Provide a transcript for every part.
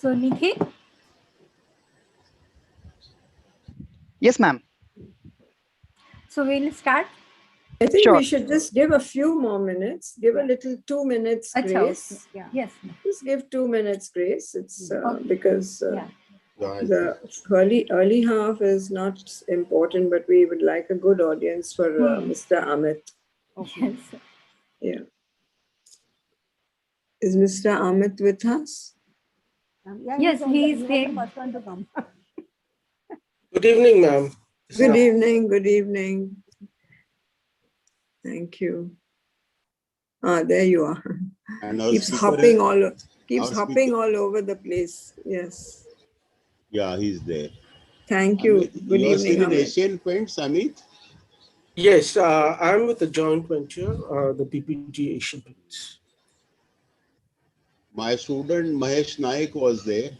So Nikhil? Yes, ma'am. So we'll start. I think Sure. we should just give a few more minutes, give a little 2 minutes Acha, grace. okay. Yeah. Yes. Just give 2 minutes grace. It's Okay. because Yeah. the early half is not important, but we would like a good audience for Mr. Amit. Okay. Yes. Yeah. Is Mr. Amit with us? Yes, he is there. Good evening, ma'am. Good evening. Good evening. Thank you. Ah, there you are. And our Keeps speaker hopping is- all our hopping speaker- all over the place. Yes. Yeah, he's there. Thank you. Amit, Good you are evening, still in Amit. Asian Paints, Amit? Yes, I'm with the joint venture, the PPG Asian Paints. My student Mahesh Naik was there.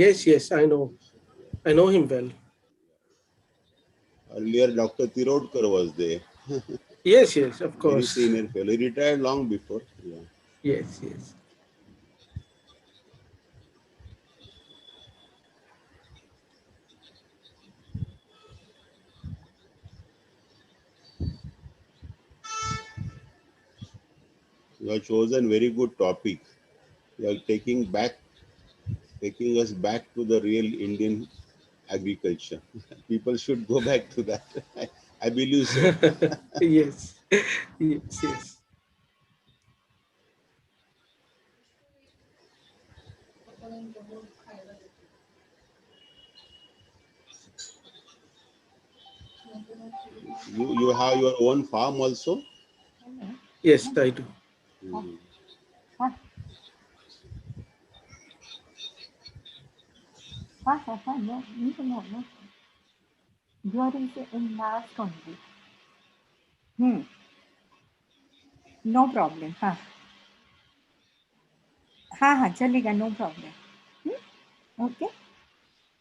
Yes, I know. I know him well. Earlier, Dr. Tirodkar was there. Yes, of Very course. senior fellow. He retired long before. Yeah. Yes. You have chosen very good topic. You are taking us back to the real Indian agriculture. People should go back to that. I believe so. Yes. You have your own farm also? Yes, I do. Mhm. No. You are in last only. No problem. चलेगा, no problem. Okay.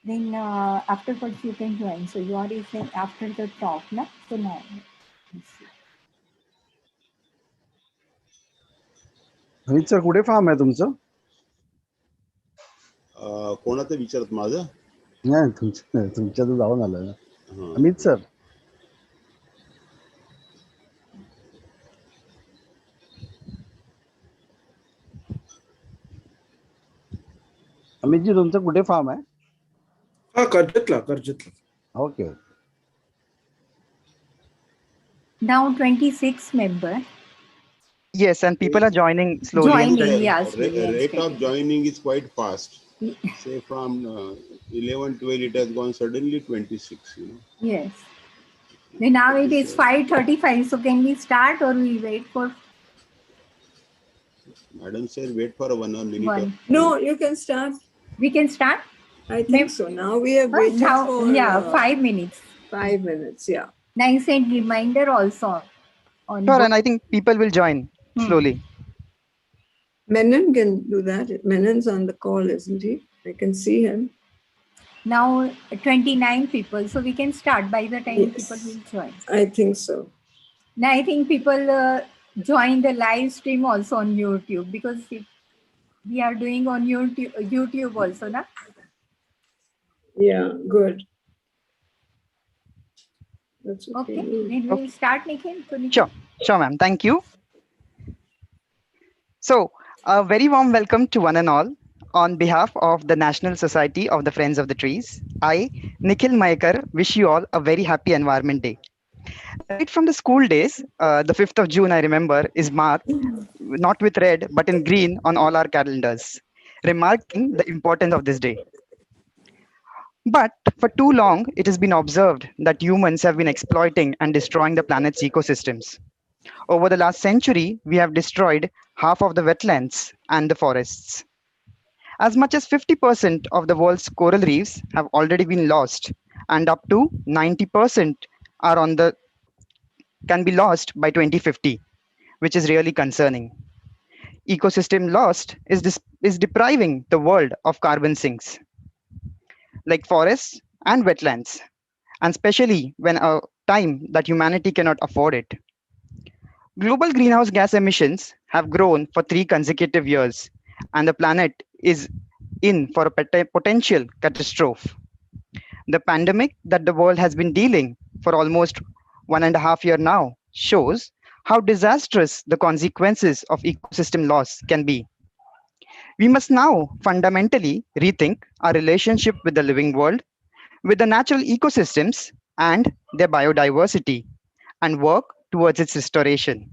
Then afterwards you can join. So you are saying after the talk, na? So now. Amit sir कुठे farm आहे तुमचं? कोणाचं विचारत माझं? नाही तुमच्या तर जाऊन आलं ना. हा. अमित सर अमितजी तुमचं कुठे फार्म आहे? कर्जतला. Okay. Now 26 members. Yes, and people are joining slowly. and Joining, steadily. yes. Rate of joining is quite fast. Say from 11, 12, it has gone suddenly 26. Yes. Then now it is 5:35. So can we start or we wait for? Madam said wait for 1 minute. One. No, you can start. We can start? I think so. Now we have waited Now, for 5 minutes. 5 minutes. Yeah. Nice and reminder also. On Sure, and I think people will join slowly. Menon can do that. Menon's on the call, isn't he? I can see him. Now 29 people. So we can start by the time Yes. people will join. I think so. Now I think people join the live stream also on YouTube because we are doing on YouTube also, na? Yeah, good. That's Okay. okay. Then we'll start, Nikhil. Sure, ma'am. Thank you. So, a very warm welcome to one and all. On behalf of the National Society of the Friends of the Trees, I, Nikhil Mayekar, wish you all a very happy Environment Day. Right from the school days, the 5th of June, I remember, is marked not with red, but in green on all our calendars, remarking the importance of this day. But for too long, it has been observed that humans have been exploiting and destroying the planet's ecosystems. Over the last century, we have destroyed half of the wetlands and the forests. As much as 50% of the world's coral reefs have already been lost, and up to 90% can be lost by 2050, which is really concerning. Ecosystem lost is depriving the world of carbon sinks, like forests and wetlands, and especially when a time that humanity cannot afford it. Global greenhouse gas emissions have grown for 3 consecutive years, and the planet is in for a potential catastrophe. The pandemic that the world has been dealing for almost 1.5 years now shows how disastrous the consequences of ecosystem loss can be. We must now fundamentally rethink our relationship with the living world, with the natural ecosystems and their biodiversity, and work towards its restoration.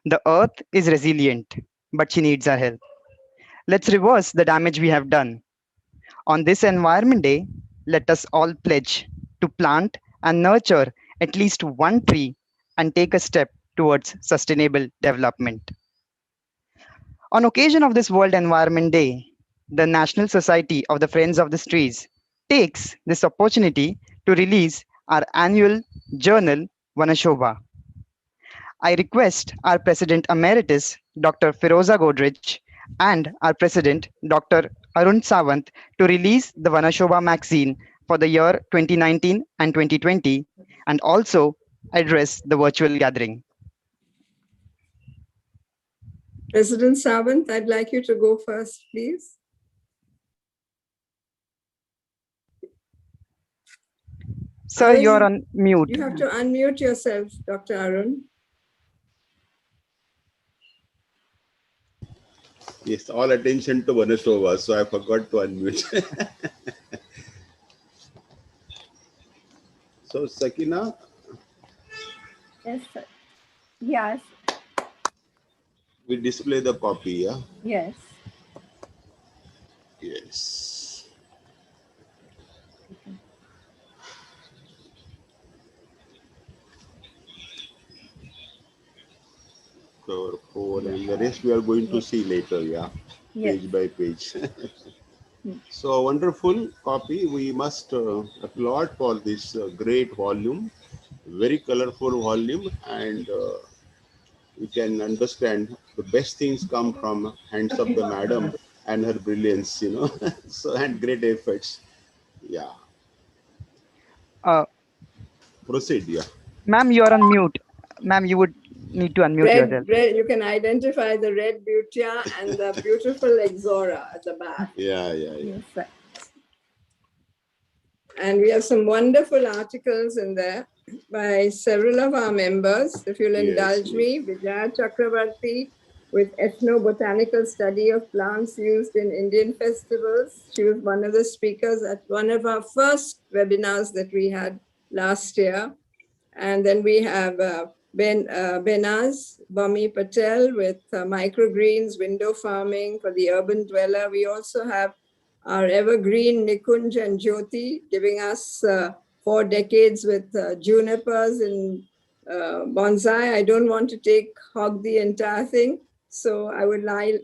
The earth is resilient, but she needs our help. Let's reverse the damage we have done. On this Environment Day, let us all pledge to plant and nurture at least one tree and take a step towards sustainable development. On occasion of this World Environment Day, the National Society of the Friends of the Trees takes this opportunity to release our annual journal Vanashobha. I request our President Emeritus, Dr. Firoza Godrej, and our President, Dr. Arun Sawant, to release the Vanashobha magazine for the year 2019 and 2020, and also address the virtual gathering. President Sawant, I'd like you to go first, please. Sir, Arun, you're on mute. You have to unmute yourself, Dr. Arun. Yes, all attention to Vanashova, so I forgot to unmute. So, Sakina, Yes, sir. Yes. we display the copy, yeah? Yes. Yes. Cover 4, and the rest we are going to see later, yeah? Yes. Page by page. So, wonderful copy. We must applaud for this great volume, very colorful volume, and we can understand the best things come from hands of the madam and her brilliance, you know. So, and great efforts. Yeah. Uh, Proceed, yeah. Ma'am, you're on mute. Ma'am, you would need to unmute yourself. Red, you can identify the red butia and the beautiful exora at the back. Yeah. Yes, sir. And we have some wonderful articles in there by several of our members. If you'll indulge me, Vijaya Chakravarti with ethnobotanical study of plants used in Indian festivals. She was one of the speakers at one of our first webinars that we had last year. And then we have Benaz Bami Patel with microgreens, window farming for the urban dweller. We also have our evergreen Nikunj and Jyoti giving us 4 decades with junipers and bonsai. I don't want to hog the entire thing. So I would like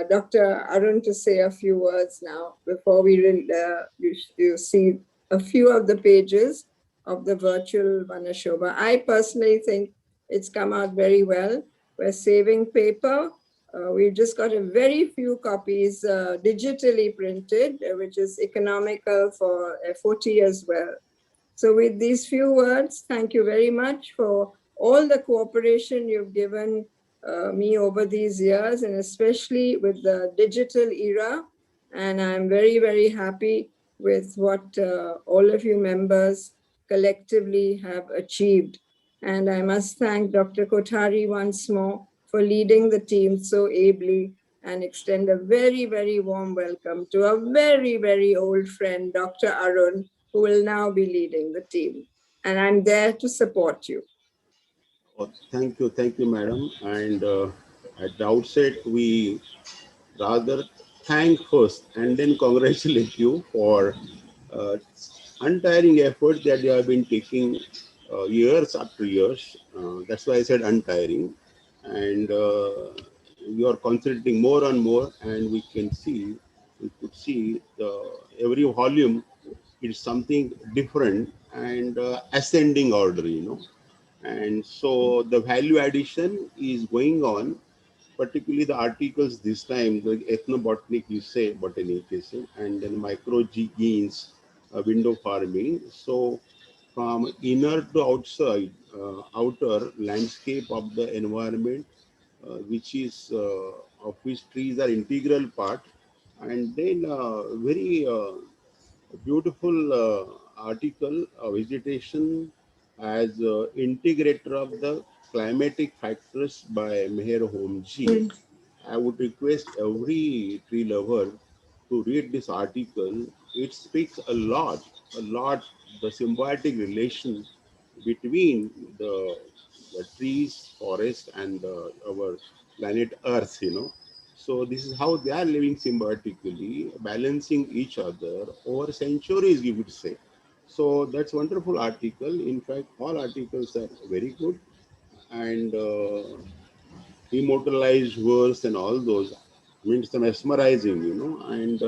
Dr. Arun to say a few words now before you see a few of the pages of the virtual Vanashobha. I personally think it's come out very well. We're saving paper. We've just got a very few copies digitally printed, which is economical for FOT as well. So with these few words, thank you very much for all the cooperation you've given me over these years, and especially with the digital era. And I'm very, very happy with what all of you members collectively have achieved. And I must thank Dr. Kothari once more for leading the team so ably, and extend a very, very warm welcome to a very, very old friend, Dr. Arun, who will now be leading the team. And I'm there to support you. Oh, thank you, madam. And at the outset, we rather thank first and then congratulate you for untiring effort that you have been taking years after years. That's why I said untiring. And you are concentrating more and more, and we could see every volume is something different and ascending order, you know. And so the value addition is going on, particularly the articles this time, the ethnobotanic, you say, botanication, and then micro genes, window farming. So from inner to outside, outer landscape of the environment, which is of which trees are integral part, And then very beautiful article, vegetation as integrator of the climatic factors by Meher Homji. I would request every tree lover to read this article. It speaks a lot, the symbiotic relation between the trees, forest, and our planet Earth, So this is how they are living symbiotically, balancing each other over centuries, you would say. So that's wonderful article. In fact, all articles are very good and immortalized verse and all those means mesmerizing, and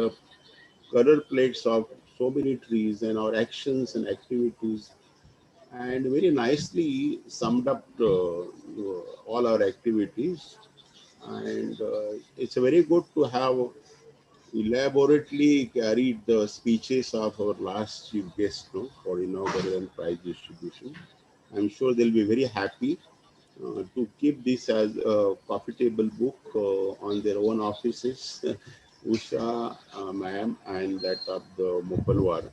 color plates of so many trees and our actions and activities and very nicely summed up all our activities. And it's very good to have elaborately carried the speeches of our last chief guest, for inaugural and prize distribution. I'm sure they'll be very happy to keep this as a profitable book on their own offices, Usha ma'am and that of the Mopalwar.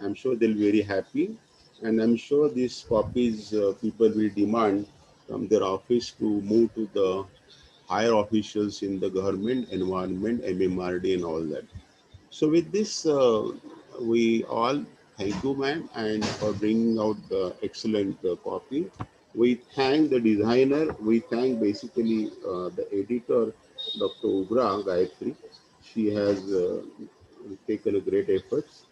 I'm sure they'll be very happy. And I'm sure these copies people will demand from their office to move to the higher officials in the government, environment, MMRD and all that. So with this, we all thank you, ma'am, and for bringing out the excellent copy. We thank the designer. We thank basically the editor, Dr. Ubra Gayatri. She has taken a great efforts,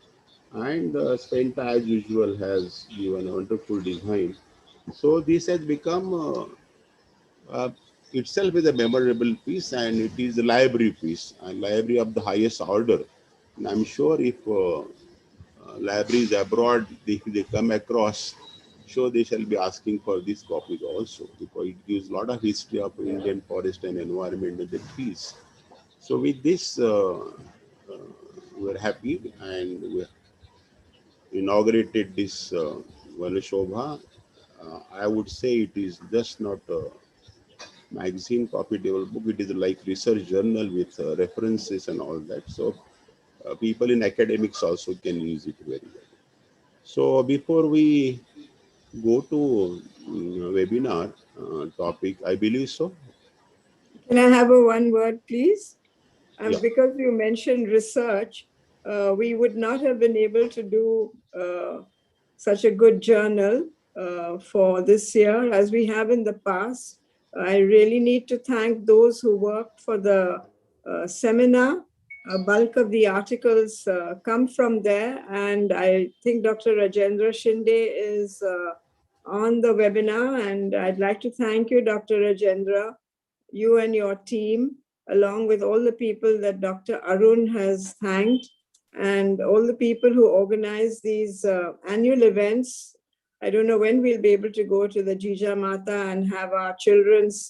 and Spenta, as usual, has given a wonderful design. So this has become uh, itself is a memorable piece, and it is a library piece, a library of the highest order. And I'm sure if libraries abroad, if they come across, sure they shall be asking for these copies also, because it gives a lot of history of Indian forest and environment and the trees. So with this, we're happy and we inaugurated this Vanashobha. I would say it is just not a magazine copy table book. It is like research journal with references and all that. So people in academics also can use it very well. So before we go to webinar topic, I believe so. Can I have a one word, please? Yeah. Because you mentioned research, we would not have been able to do such a good journal for this year as we have in the past. I really need to thank those who worked for the seminar. A bulk of the articles come from there, and I think Dr. Rajendra Shinde is on the webinar, and I'd like to thank you, Dr. Rajendra, you and your team, along with all the people that Dr. Arun has thanked, and all the people who organize these annual events. I don't know when we'll be able to go to the Jija Mata and have our children's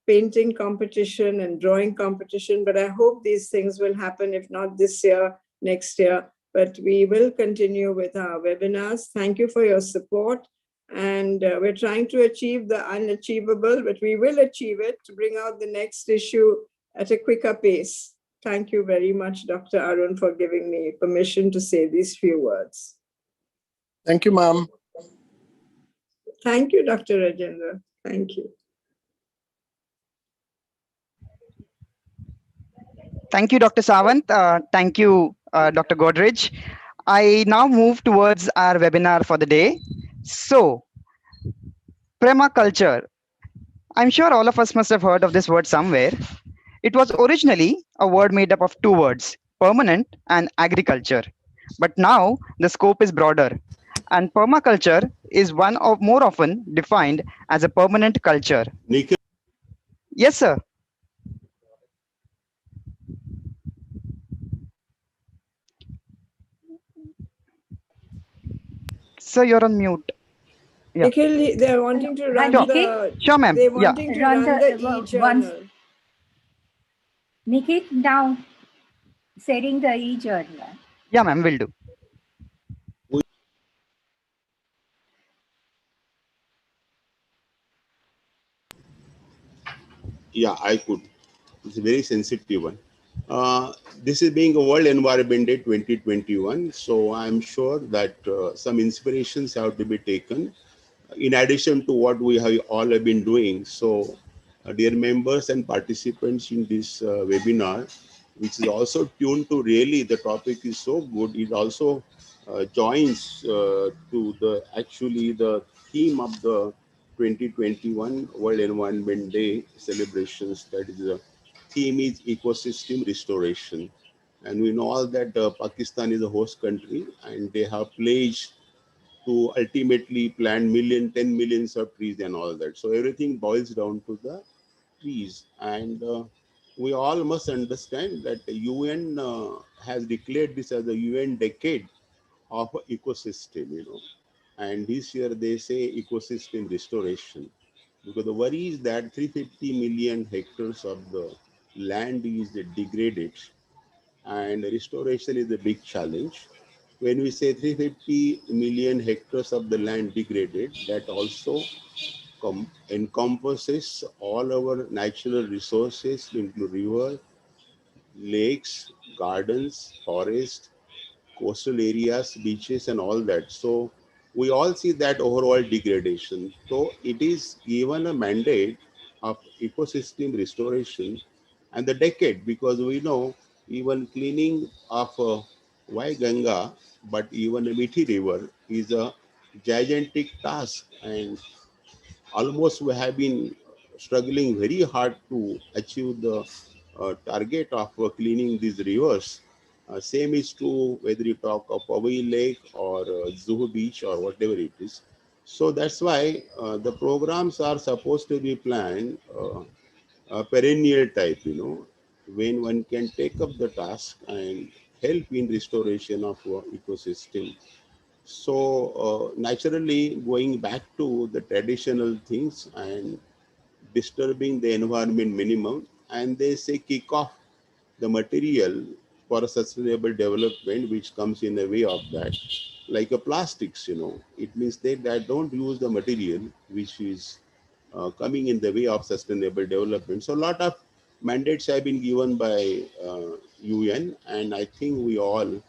painting competition and drawing competition, but I hope these things will happen, if not this year, next year. But we will continue with our webinars. Thank you for your support. And we're trying to achieve the unachievable, but we will achieve it to bring out the next issue at a quicker pace. Thank you very much, Dr. Arun, for giving me permission to say these few words. Thank you, ma'am. Thank you, Dr. Rajendra. Thank you. Thank you, Dr. Sawant. Thank you, Dr. Godrej. I now move towards our webinar for the day. So, Premaculture. I'm sure all of us must have heard of this word somewhere. It was originally a word made up of two words, permanent and agriculture. But now the scope is broader, and permaculture is one of more often defined as a permanent culture. Nikhil, Yes, sir. Sir, you're on mute. Yeah. Nikhil, they're wanting to run Sure. Sure, ma'am. they're Yeah. wanting to Run run the the e-journal. Nikit, now setting the e-journal. Yeah, ma'am, will do. yeah, I could. It's a very sensitive one. This is being a World Environment Day 2021, so I'm sure that some inspirations have to be taken in addition to what we have all have been doing. So, dear members and participants in this webinar, which is also tuned to really the topic is so good, it also joins to the actually the theme of the 2021 World Environment Day celebrations. That is the theme is ecosystem restoration. And we know all that Pakistan is a host country and they have pledged to ultimately plant 10 millions of trees and all that. So everything boils down to the trees. And we all must understand that the UN has declared this as the UN decade of ecosystem, And this year they say ecosystem restoration. Because the worry is that 350 million hectares of the land is degraded and restoration is a big challenge. When we say 350 million hectares of the land degraded, that also encompasses all our natural resources, including river, lakes, gardens, forest, coastal areas, beaches, and all that. So we all see that overall degradation. So it is given a mandate of ecosystem restoration and the decade, because we know even cleaning of why Ganga, but even a Mithi river is a gigantic task, and almost we have been struggling very hard to achieve the target of cleaning these rivers. Same is true whether you talk of Powai Lake or Zuhu Beach or whatever it is. So that's why the programs are supposed to be planned perennial type, when one can take up the task and help in restoration of ecosystem. So naturally going back to the traditional things and disturbing the environment minimum, and they say kick off the material for a sustainable development which comes in the way of that, like a plastics, it means that don't use the material which is coming in the way of sustainable development. So a lot of mandates have been given by UN, and I think we all,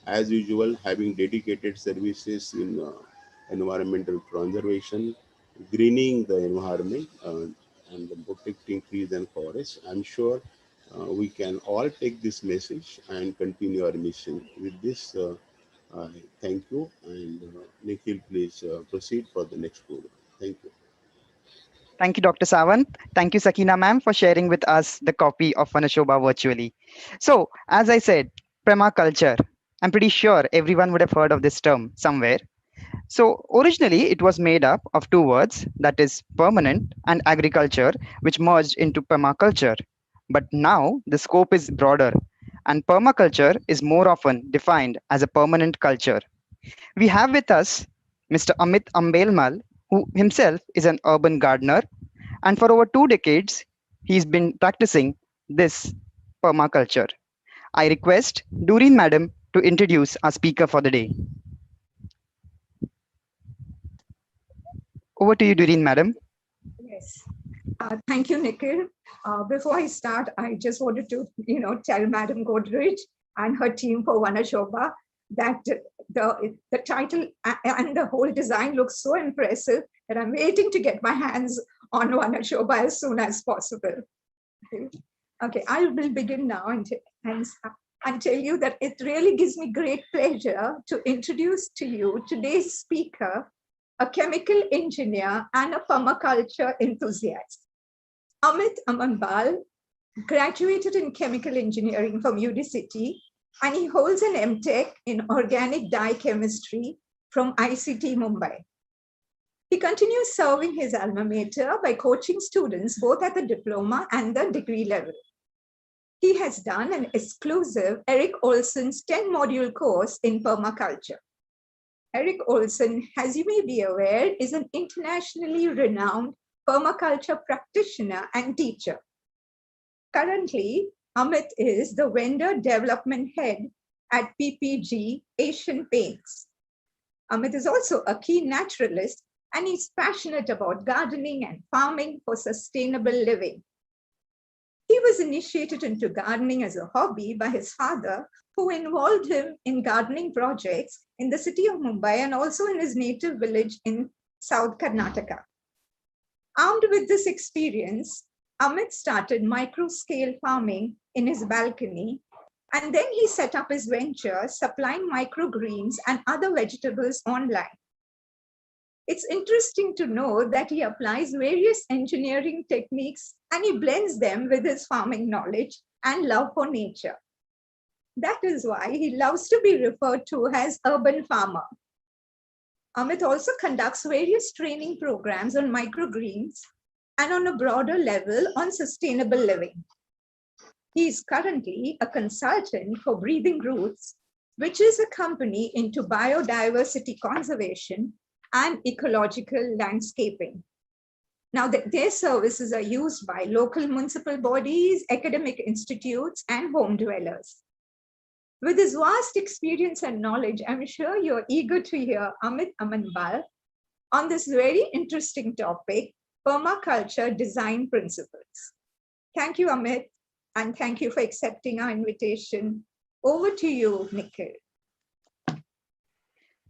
as usual, having dedicated services in environmental conservation, greening the environment, and protecting trees and forests. I'm sure we can all take this message and continue our mission. With this, I thank you, and Nikhil, please proceed for the next program. Thank you. Thank you, Dr. Sawant. Thank you, Sakina ma'am, for sharing with us the copy of Vanashobha virtually. So, as I said, permaculture. I'm pretty sure everyone would have heard of this term somewhere. So, originally, it was made up of two words, that is, permanent and agriculture, which merged into permaculture. But now the scope is broader, and permaculture is more often defined as a permanent culture. We have with us Mr. Amit Ambelmal, who himself is an urban gardener, and for over 2 decades, he's been practicing this permaculture. I request Doreen Madam to introduce our speaker for the day. Over to you, Doreen Madam. Yes. Thank you, Nikhil. Before I start, I just wanted to, tell Madam Godrej and her team for Vanashobha that the title and the whole design looks so impressive that I'm waiting to get my hands on Vanashobha as soon as possible. Okay, I will begin now and tell you that it really gives me great pleasure to introduce to you today's speaker, a chemical engineer and a permaculture enthusiast. Amit Amanbal graduated in chemical engineering from UD City, and he holds an MTech in organic dye chemistry from ICT Mumbai. He continues serving his alma mater by coaching students both at the diploma and the degree level. He has done an exclusive Eric Olson's 10-module course in permaculture. Eric Olson, as you may be aware, is an internationally renowned permaculture practitioner and teacher. Currently, Amit is the vendor development head at PPG Asian Paints. Amit is also a keen naturalist, and he's passionate about gardening and farming for sustainable living. He was initiated into gardening as a hobby by his father, who involved him in gardening projects in the city of Mumbai and also in his native village in South Karnataka. Armed with this experience, Amit started micro-scale farming in his balcony, and then he set up his venture supplying microgreens and other vegetables online. It's interesting to know that he applies various engineering techniques and he blends them with his farming knowledge and love for nature. That is why he loves to be referred to as urban farmer. Amit also conducts various training programs on microgreens and on a broader level on sustainable living. He is currently a consultant for Breathing Roots, which is a company into biodiversity conservation and ecological landscaping. Now, their services are used by local municipal bodies, academic institutes, and home dwellers. With his vast experience and knowledge, I'm sure you're eager to hear Amit Amanbal on this very interesting topic, permaculture design principles. Thank you, Amit, and thank you for accepting our invitation. Over to you, Nikhil.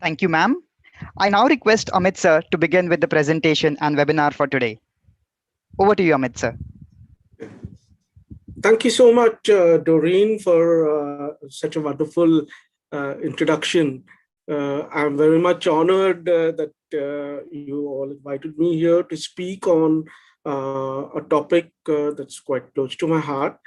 Thank you, ma'am. I now request Amit sir to begin with the presentation and webinar for today. Over to you, Amit sir. Thank you so much, Doreen, for such a wonderful introduction. I'm very much honored that you all invited me here to speak on a topic that's quite close to my heart.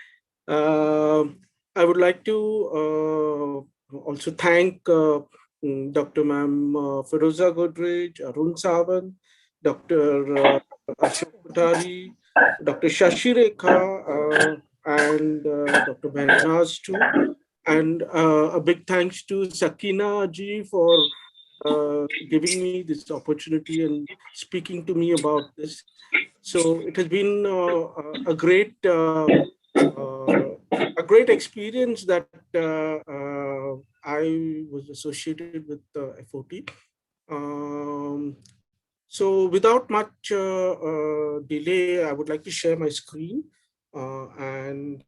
I would like to also thank Dr. Ma'am Firoza Godrej, Arun Sawant, Dr. Ashok Kothari, Dr. Shashi Rekha, and Dr. Behnaz too. And a big thanks to Sakina ji for giving me this opportunity and speaking to me about this. So it has been a great experience that I was associated with FOT. So without much delay, I would like to share my screen and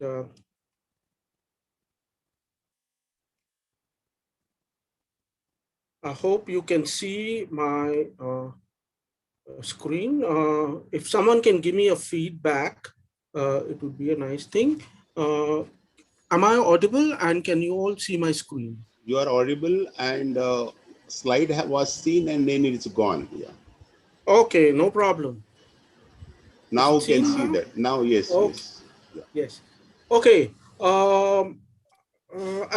I hope you can see my screen. If someone can give me a feedback, it would be a nice thing. Am I audible and can you all see my screen? You are audible and slide was seen and then it's gone. Yeah. Okay, no problem. Now you can see that. Now, yes, okay. yes. Yeah. Yes. Okay. I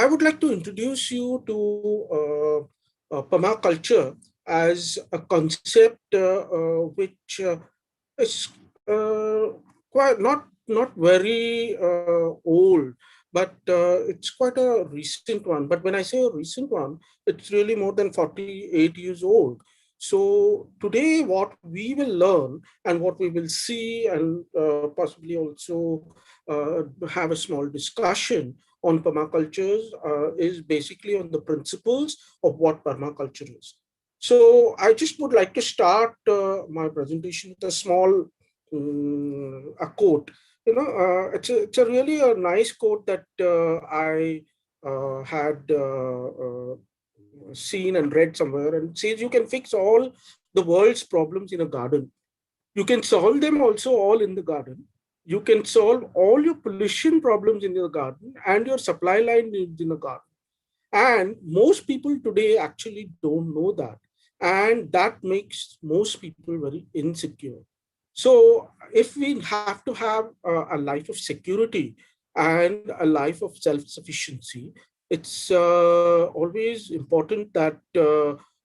would like to introduce you to permaculture as a concept which is quite not very old, but it's quite a recent one. But when I say a recent one, it's really more than 48 years old. So today what we will learn and what we will see and possibly also have a small discussion on permacultures is basically on the principles of what permaculture is. So I just would like to start my presentation with a small a quote. You know, it's a really a nice quote that I had seen and read somewhere, and it says you can fix all the world's problems in a garden. You can solve them also all in the garden. You can solve all your pollution problems in your garden and your supply line needs in a garden. And most people today actually don't know that. And that makes most people very insecure. So if we have to have a life of security and a life of self-sufficiency, it's always important that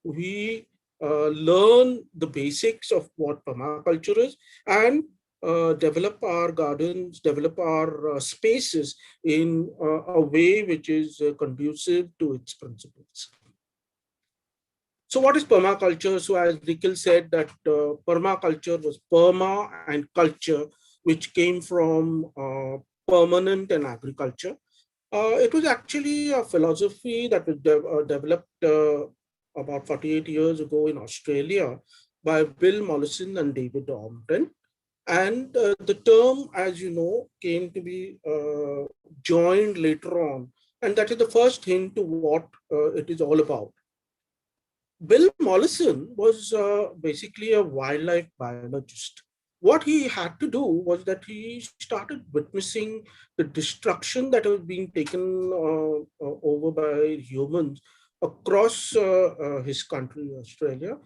we learn the basics of what permaculture is and develop our gardens, develop our spaces in a way which is conducive to its principles. So what is permaculture? So as Nikhil said that permaculture was perma and culture, which came from permanent and agriculture. It was actually a philosophy that was developed about 48 years ago in Australia by Bill Mollison and David Ormond. And the term, as you know, came to be joined later on. And that is the first hint to what it is all about. Bill Mollison was basically a wildlife biologist. What he had to do was that he started witnessing the destruction that was being taken over by humans across his country, Australia.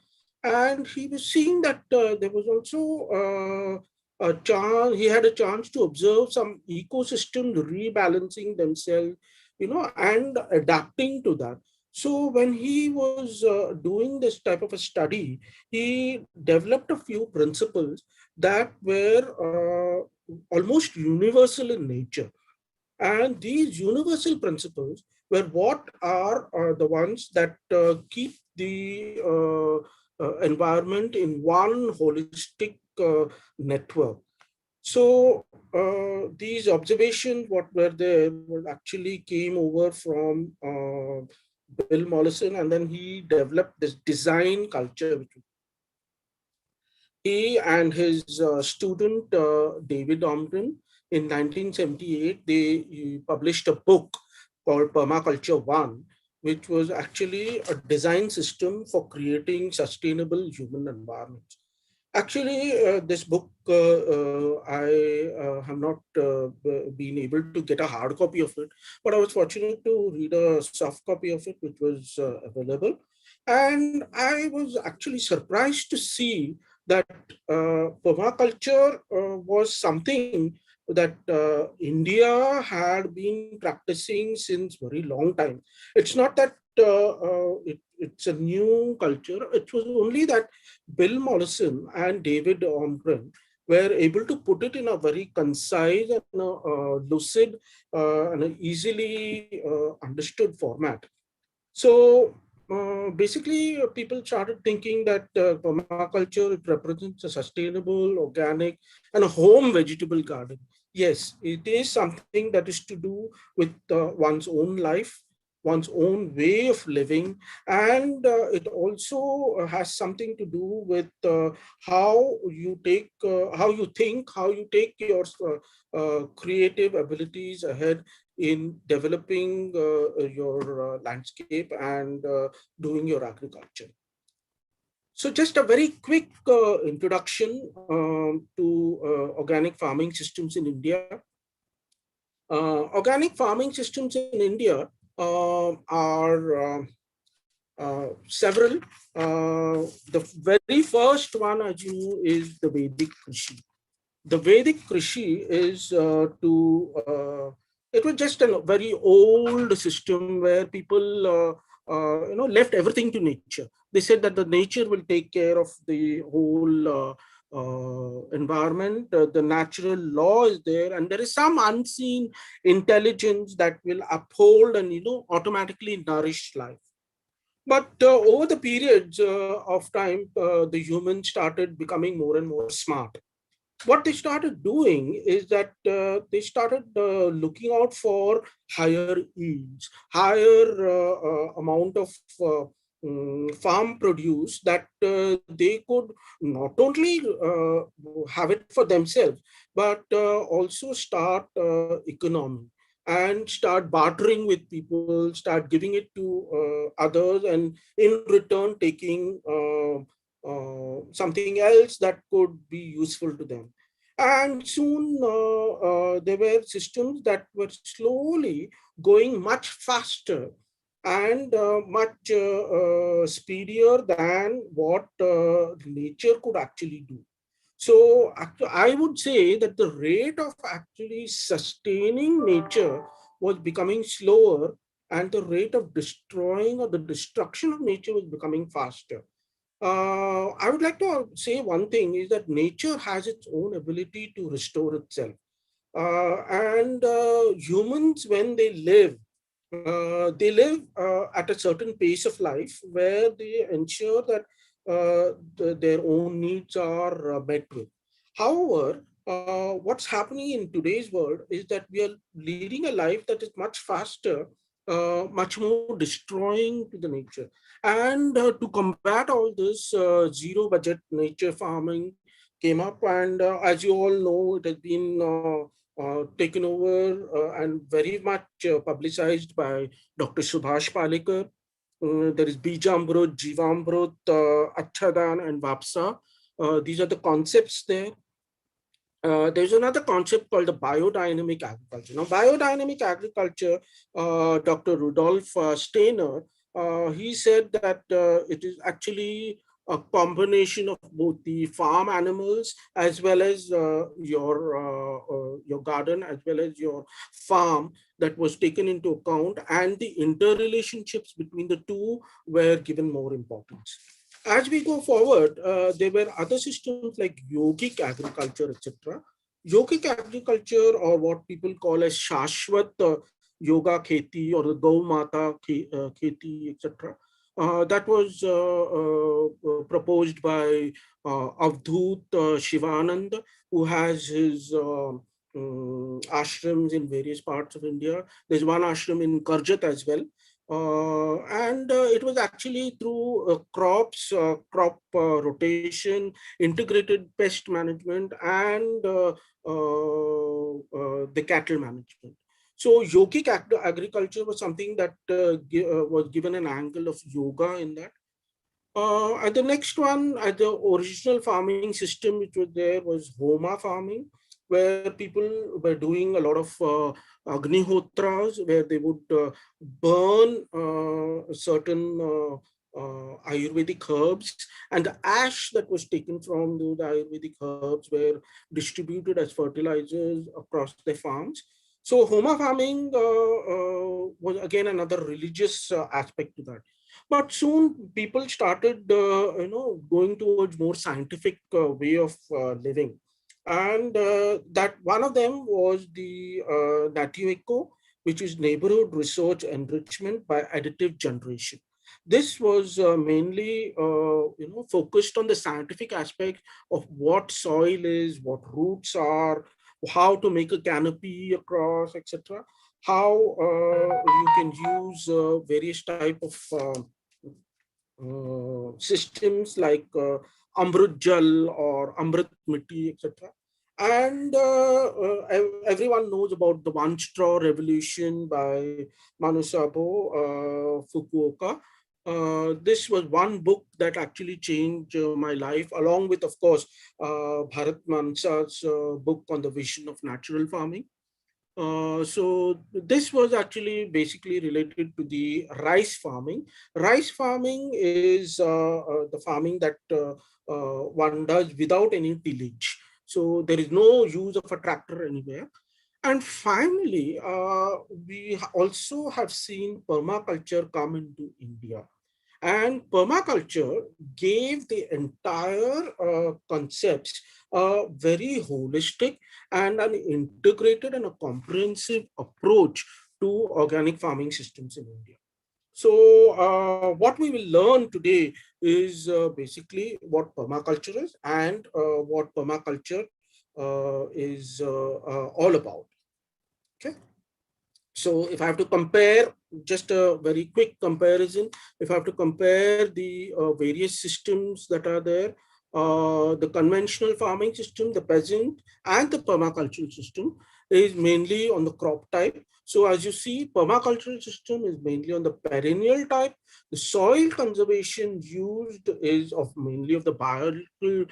And he was seeing that there was also a chance, he had a chance to observe some ecosystems rebalancing themselves, and adapting to that. So when he was doing this type of a study, he developed a few principles that were almost universal in nature. And these universal principles were what are the ones that keep the environment in one holistic network. So these observations, what were there, were actually came over from Bill Mollison, and then he developed this design culture. He and his student David Omden in 1978, they published a book called Permaculture 1, which was actually a design system for creating sustainable human environments. Actually, this book, I have not been able to get a hard copy of it, but I was fortunate to read a soft copy of it, which was available. And I was actually surprised to see that permaculture was something that India had been practicing since very long time. It's not that it's a new culture. It was only that Bill Mollison and David Omgren were able to put it in a very concise and lucid and a easily understood format. So basically, people started thinking that permaculture, it represents a sustainable, organic, and a home vegetable garden. Yes, it is something that is to do with one's own life, one's own way of living, and it also has something to do with how you how you think, how you take your creative abilities ahead in developing your landscape and doing your agriculture. So just a very quick introduction to organic farming systems in India. Organic farming systems in India are several. The very first one, as you know, is the Vedic Krishi. The Vedic Krishi is it was just a very old system where people left everything to nature. They said that the nature will take care of the whole environment. The natural law is there, and there is some unseen intelligence that will uphold and automatically nourish life. But over the periods of time, the humans started becoming more and more smart. What they started doing is that they started looking out for higher yields, higher amount of farm produce that they could not only have it for themselves, but also start economy and start bartering with people, start giving it to others, and in return taking something else that could be useful to them. And soon there were systems that were slowly going much faster and much speedier than what nature could actually do. So I would say that the rate of actually sustaining nature was becoming slower, and the rate of destroying or the destruction of nature was becoming faster. I would like to say one thing is that nature has its own ability to restore itself. And humans, when they live at a certain pace of life where they ensure that their own needs are met with. However, what's happening in today's world is that we are leading a life that is much faster, much more destroying to the nature. And to combat all this, zero budget nature farming came up, and as you all know, it has been taken over and very much publicized by Dr. Subhash Palekar. There is Bijamrut, Jivamrut, Achhadan, and Vapsa. These are the concepts there. There's another concept called the biodynamic agriculture. Now, biodynamic agriculture, Dr. Rudolf Steiner, he said that it is actually a combination of both the farm animals as well as your garden as well as your farm that was taken into account, and the interrelationships between the two were given more importance. As we go forward, there were other systems like yogic agriculture, etc. Yogic agriculture, or what people call as Shashwat Yoga Kheti or the Gau Mata Kheti, etc. That was proposed by Avdhut Shivanand, who has his ashrams in various parts of India. There's one ashram in Karjat as well. And it was actually through crops, crop rotation, integrated pest management, and the cattle management. So yogic agriculture was something that was given an angle of yoga in that. And the next one, the original farming system which was there was Homa farming, where people were doing a lot of Agnihotras, where they would burn certain Ayurvedic herbs, and the ash that was taken from the Ayurvedic herbs were distributed as fertilizers across the farms. So Homa farming was again another religious aspect to that. But soon people started, going towards more scientific way of living. And that one of them was the NATUECO, which is Neighborhood Research Enrichment by Additive Generation. This was mainly, focused on the scientific aspect of what soil is, what roots are, how to make a canopy across, etc. How you can use various type of systems like Amrut Jal or Amrit Mitti, etc. And everyone knows about the one straw revolution by Manusabo Fukuoka. This was one book that actually changed my life, along with, of course, Bharat Mansa's book on the vision of natural farming. So this was actually basically related to the rice farming. Rice farming is the farming that one does without any tillage. So there is no use of a tractor anywhere. And finally, we also have seen permaculture come into India. And permaculture gave the entire concepts a very holistic and an integrated and a comprehensive approach to organic farming systems in India. So what we will learn today is basically what permaculture is and what permaculture is all about. Okay. So if I have to compare, just a very quick comparison, if I have to compare the various systems that are there, the conventional farming system, the peasant, and the permacultural system is mainly on the crop type. So as you see, permacultural system is mainly on the perennial type. The soil conservation used is mainly of the biological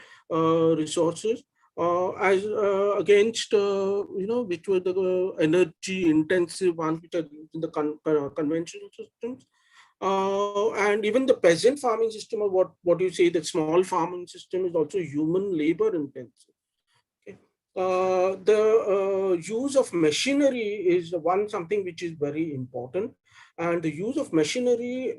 resources. As against, which were the energy intensive ones which are used in the conventional systems. And even the peasant farming system, or what you say, the small farming system, is also human labor intensive. Okay. The use of machinery is something which is very important. And the use of machinery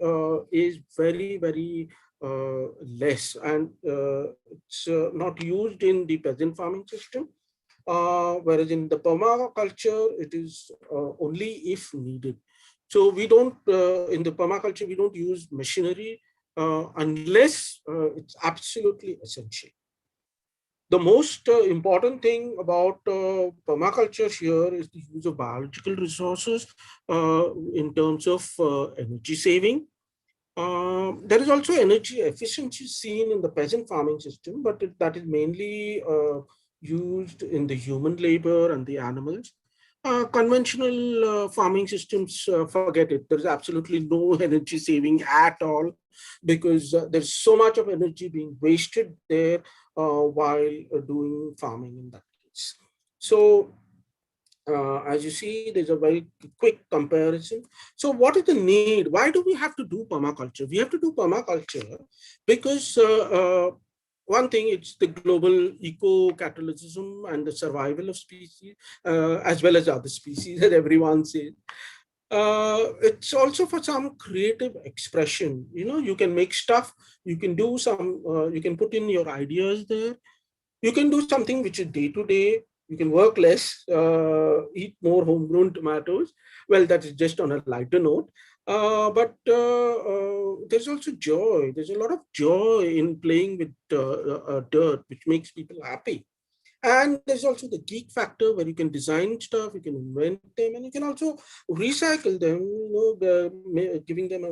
is very, very less, and it's not used in the peasant farming system, whereas in the permaculture it is only if needed. So we don't, in the permaculture, we don't use machinery unless it's absolutely essential. The most important thing about permaculture here is the use of biological resources in terms of energy saving. There is also energy efficiency seen in the peasant farming system, but that is mainly used in the human labor and the animals. Conventional farming systems, forget it. There's absolutely no energy saving at all, because there's so much of energy being wasted there while doing farming in that case. So as you see, there's a very quick comparison. So what is the need? Why do we have to do permaculture? We have to do permaculture because one thing, it's the global eco-catalysm and the survival of species, as well as other species, that everyone says. It's also for some creative expression. You know, you can make stuff, you can do some, you can put in your ideas there. You can do something which is day to day. You can work less, eat more homegrown tomatoes. Well, that is just on a lighter note. But there's also joy. There's a lot of joy in playing with dirt, which makes people happy. And there's also the geek factor, where you can design stuff, you can invent them, and you can also recycle them, giving them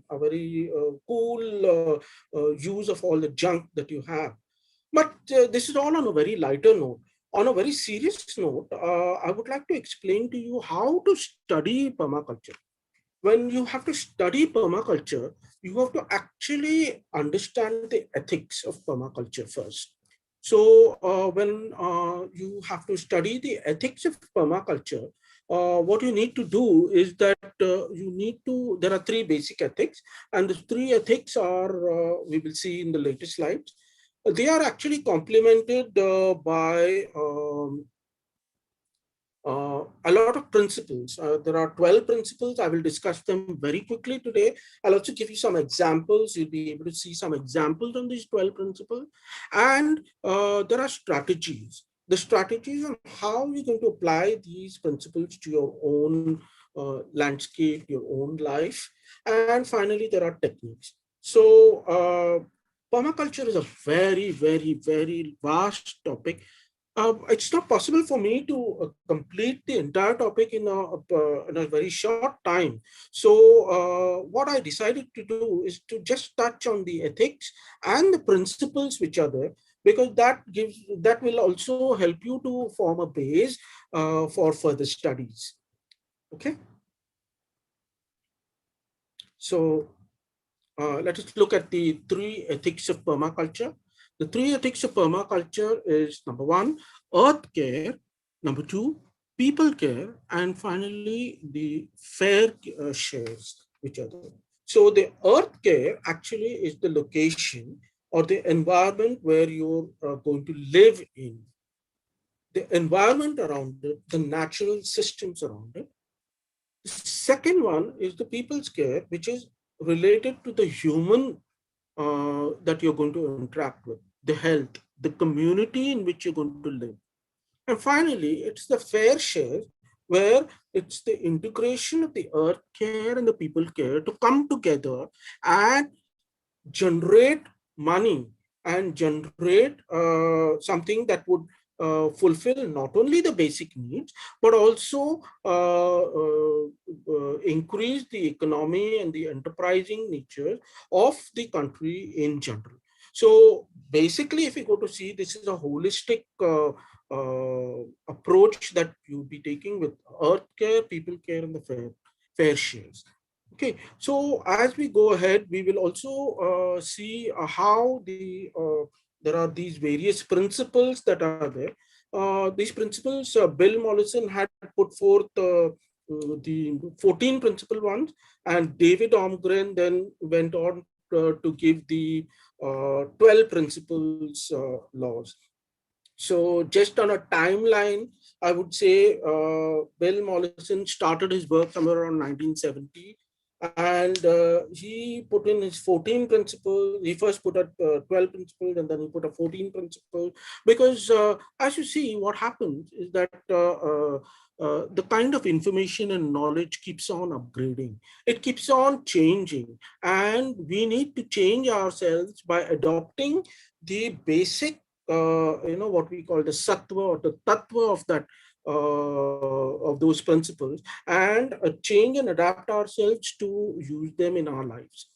a very cool use of all the junk that you have. But this is all on a very lighter note. On a very serious note, I would like to explain to you how to study permaculture. When you have to study permaculture, you have to actually understand the ethics of permaculture first. So when you have to study the ethics of permaculture, what you need to do is that there are three basic ethics, and the three ethics are, we will see in the later slides. They are actually complemented by a lot of principles. There are 12 principles. I will discuss them very quickly today. I'll also give you some examples. You'll be able to see some examples on these 12 principles. And there are strategies. The strategies on how you're going to apply these principles to your own landscape, your own life. And finally, there are techniques. So permaculture is a very, very, very vast topic. It's not possible for me to complete the entire topic in a very short time. So what I decided to do is to just touch on the ethics and the principles which are there, because that will also help you to form a base for further studies. Okay. So let us look at the three ethics of permaculture. The three ethics of permaculture is: number one, earth care; number two, people care; and finally, the fair shares, which are there. So the earth care actually is the location or the environment where you're going to live in. The environment around it, the natural systems around it. The second one is the people's care, which is related to the human that you're going to interact with, the health, the community in which you're going to live. And finally, it's the fair share, where it's the integration of the earth care and the people care to come together and generate money and generate something that would fulfill not only the basic needs, but also increase the economy and the enterprising nature of the country in general. So basically, if you go to see, this is a holistic approach that you'll be taking with earth care, people care, and the fair shares. Okay, so as we go ahead, we will also see how there are these various principles that are there. These principles, Bill Mollison had put forth the 14 principal ones, and David Omgren then went on to give the 12 principles laws. So just on a timeline, I would say Bill Mollison started his work somewhere around 1970. And he put in his 14 principles. He first put up 12 principles, and then he put a 14 principles. Because as you see, what happens is that the kind of information and knowledge keeps on upgrading. It keeps on changing. And we need to change ourselves by adopting the basic, what we call the sattva or the tattva of that, of those principles, and change and adapt ourselves to use them in our lives.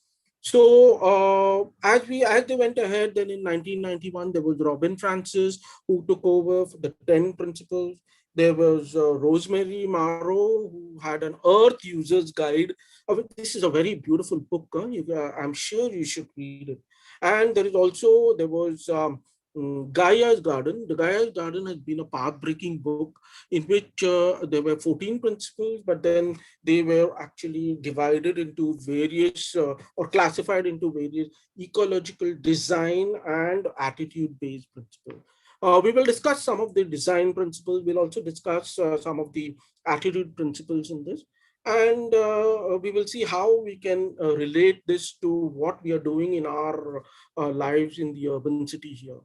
So as they went ahead, then in 1991 there was Robin Francis who took over for the 10 principles. There was Rosemary Marrow who had an Earth Users Guide. This is a very beautiful book. I'm sure you should read it. And there was Gaia's Garden. The Gaia's Garden has been a path-breaking book in which there were 14 principles, but then they were actually divided into various or classified into various ecological, design, and attitude-based principles. We will discuss some of the design principles. We'll also discuss some of the attitude principles in this. And we will see how we can relate this to what we are doing in our lives in the urban city here.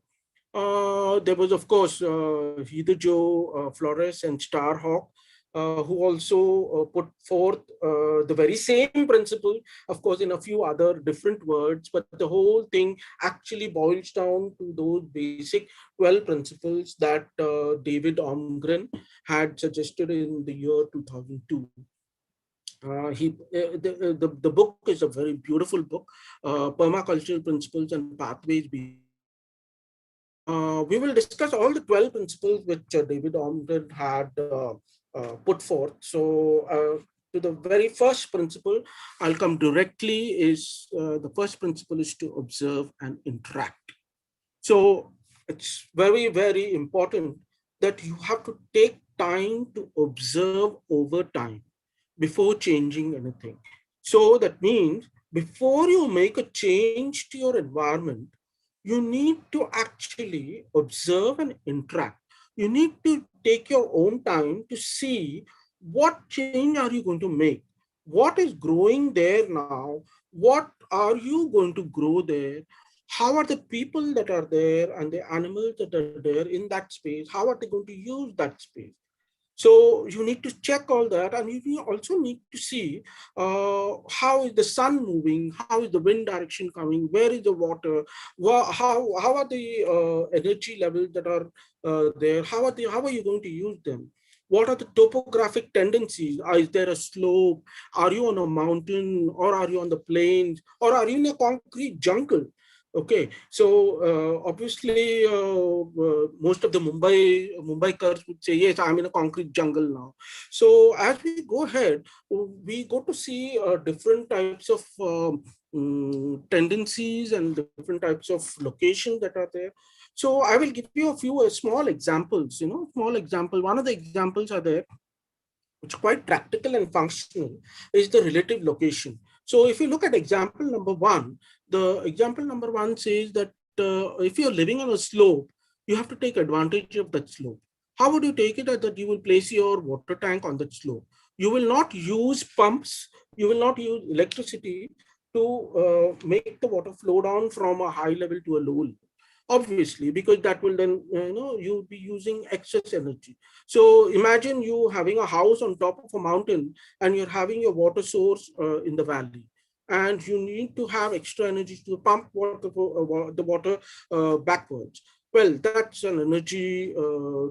There was, of course, Heather Joe Flores and Starhawk, who also put forth the very same principle, of course, in a few other different words, but the whole thing actually boils down to those basic 12 principles that David Omgren had suggested in the year 2002. The book is a very beautiful book, Permaculture Principles and Pathways Beyond Poverty. We will discuss all the 12 principles which David Omgren had put forth. So to the very first principle, I'll come directly is the first principle is to observe and interact. So it's very, very important that you have to take time to observe over time before changing anything. So that means before you make a change to your environment, you need to actually observe and interact. You need to take your own time to see what change are you going to make? What is growing there now? What are you going to grow there? How are the people that are there and the animals that are there in that space? How are they going to use that space? So you need to check all that, and you also need to see how is the sun moving, how is the wind direction coming, where is the water, how are the energy levels that are there, how are you going to use them? What are the topographic tendencies? Is there a slope? Are you on a mountain, or are you on the plains, or are you in a concrete jungle? Okay, so obviously most of the Mumbaikars would say, yes, I'm in a concrete jungle now. So as we go ahead, we go to see different types of tendencies and different types of locations that are there. So I will give you a few small examples, small example. One of the examples are there, which is quite practical and functional, is the relative location. So if you look at example number one, the example number one says that if you're living on a slope, you have to take advantage of that slope. How would you take it? That you will place your water tank on that slope. You will not use pumps. You will not use electricity to make the water flow down from a high level to a low level. Obviously, because that will then, you'll be using excess energy. So imagine you having a house on top of a mountain and you're having your water source in the valley. And you need to have extra energy to pump the water backwards. Well, that's an energy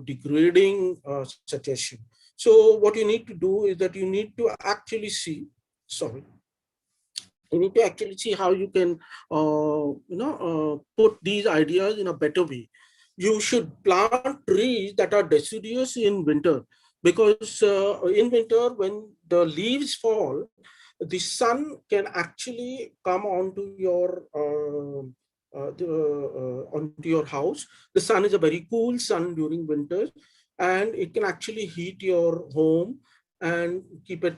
degrading suggestion. So what you need to do is that you need to actually see, sorry, you need to actually see how you can put these ideas in a better way. You should plant trees that are deciduous in winter, because in winter when the leaves fall, the sun can actually come onto your house. The sun is a very cool sun during winters, and it can actually heat your home and keep it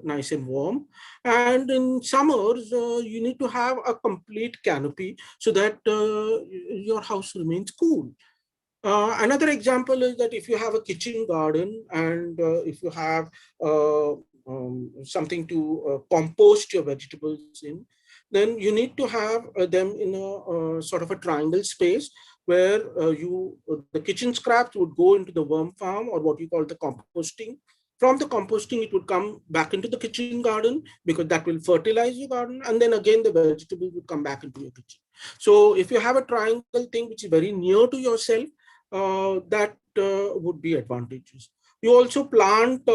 nice and warm. And in summers, you need to have a complete canopy so that your house remains cool. Another example is that if you have a kitchen garden and if you have something to compost your vegetables in, then you need to have them in a sort of a triangle space where the kitchen scraps would go into the worm farm, or what you call the composting. From the composting, it would come back into the kitchen garden, because that will fertilize your garden. And then again, the vegetables would come back into your kitchen. So if you have a triangle thing which is very near to yourself, that would be advantageous. You also plant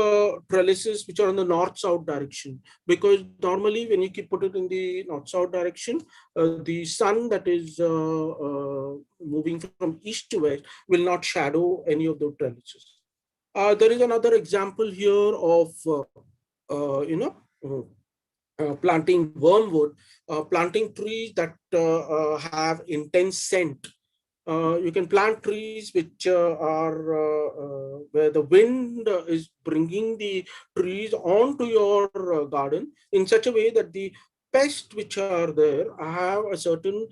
trellises which are in the north-south direction, because normally when you keep put it in the north-south direction, the sun that is moving from east to west will not shadow any of the trellises. There is another example here of planting wormwood, planting trees that have intense scent. You can plant trees which are where the wind is bringing the trees onto your garden in such a way that the pests which are there have a certain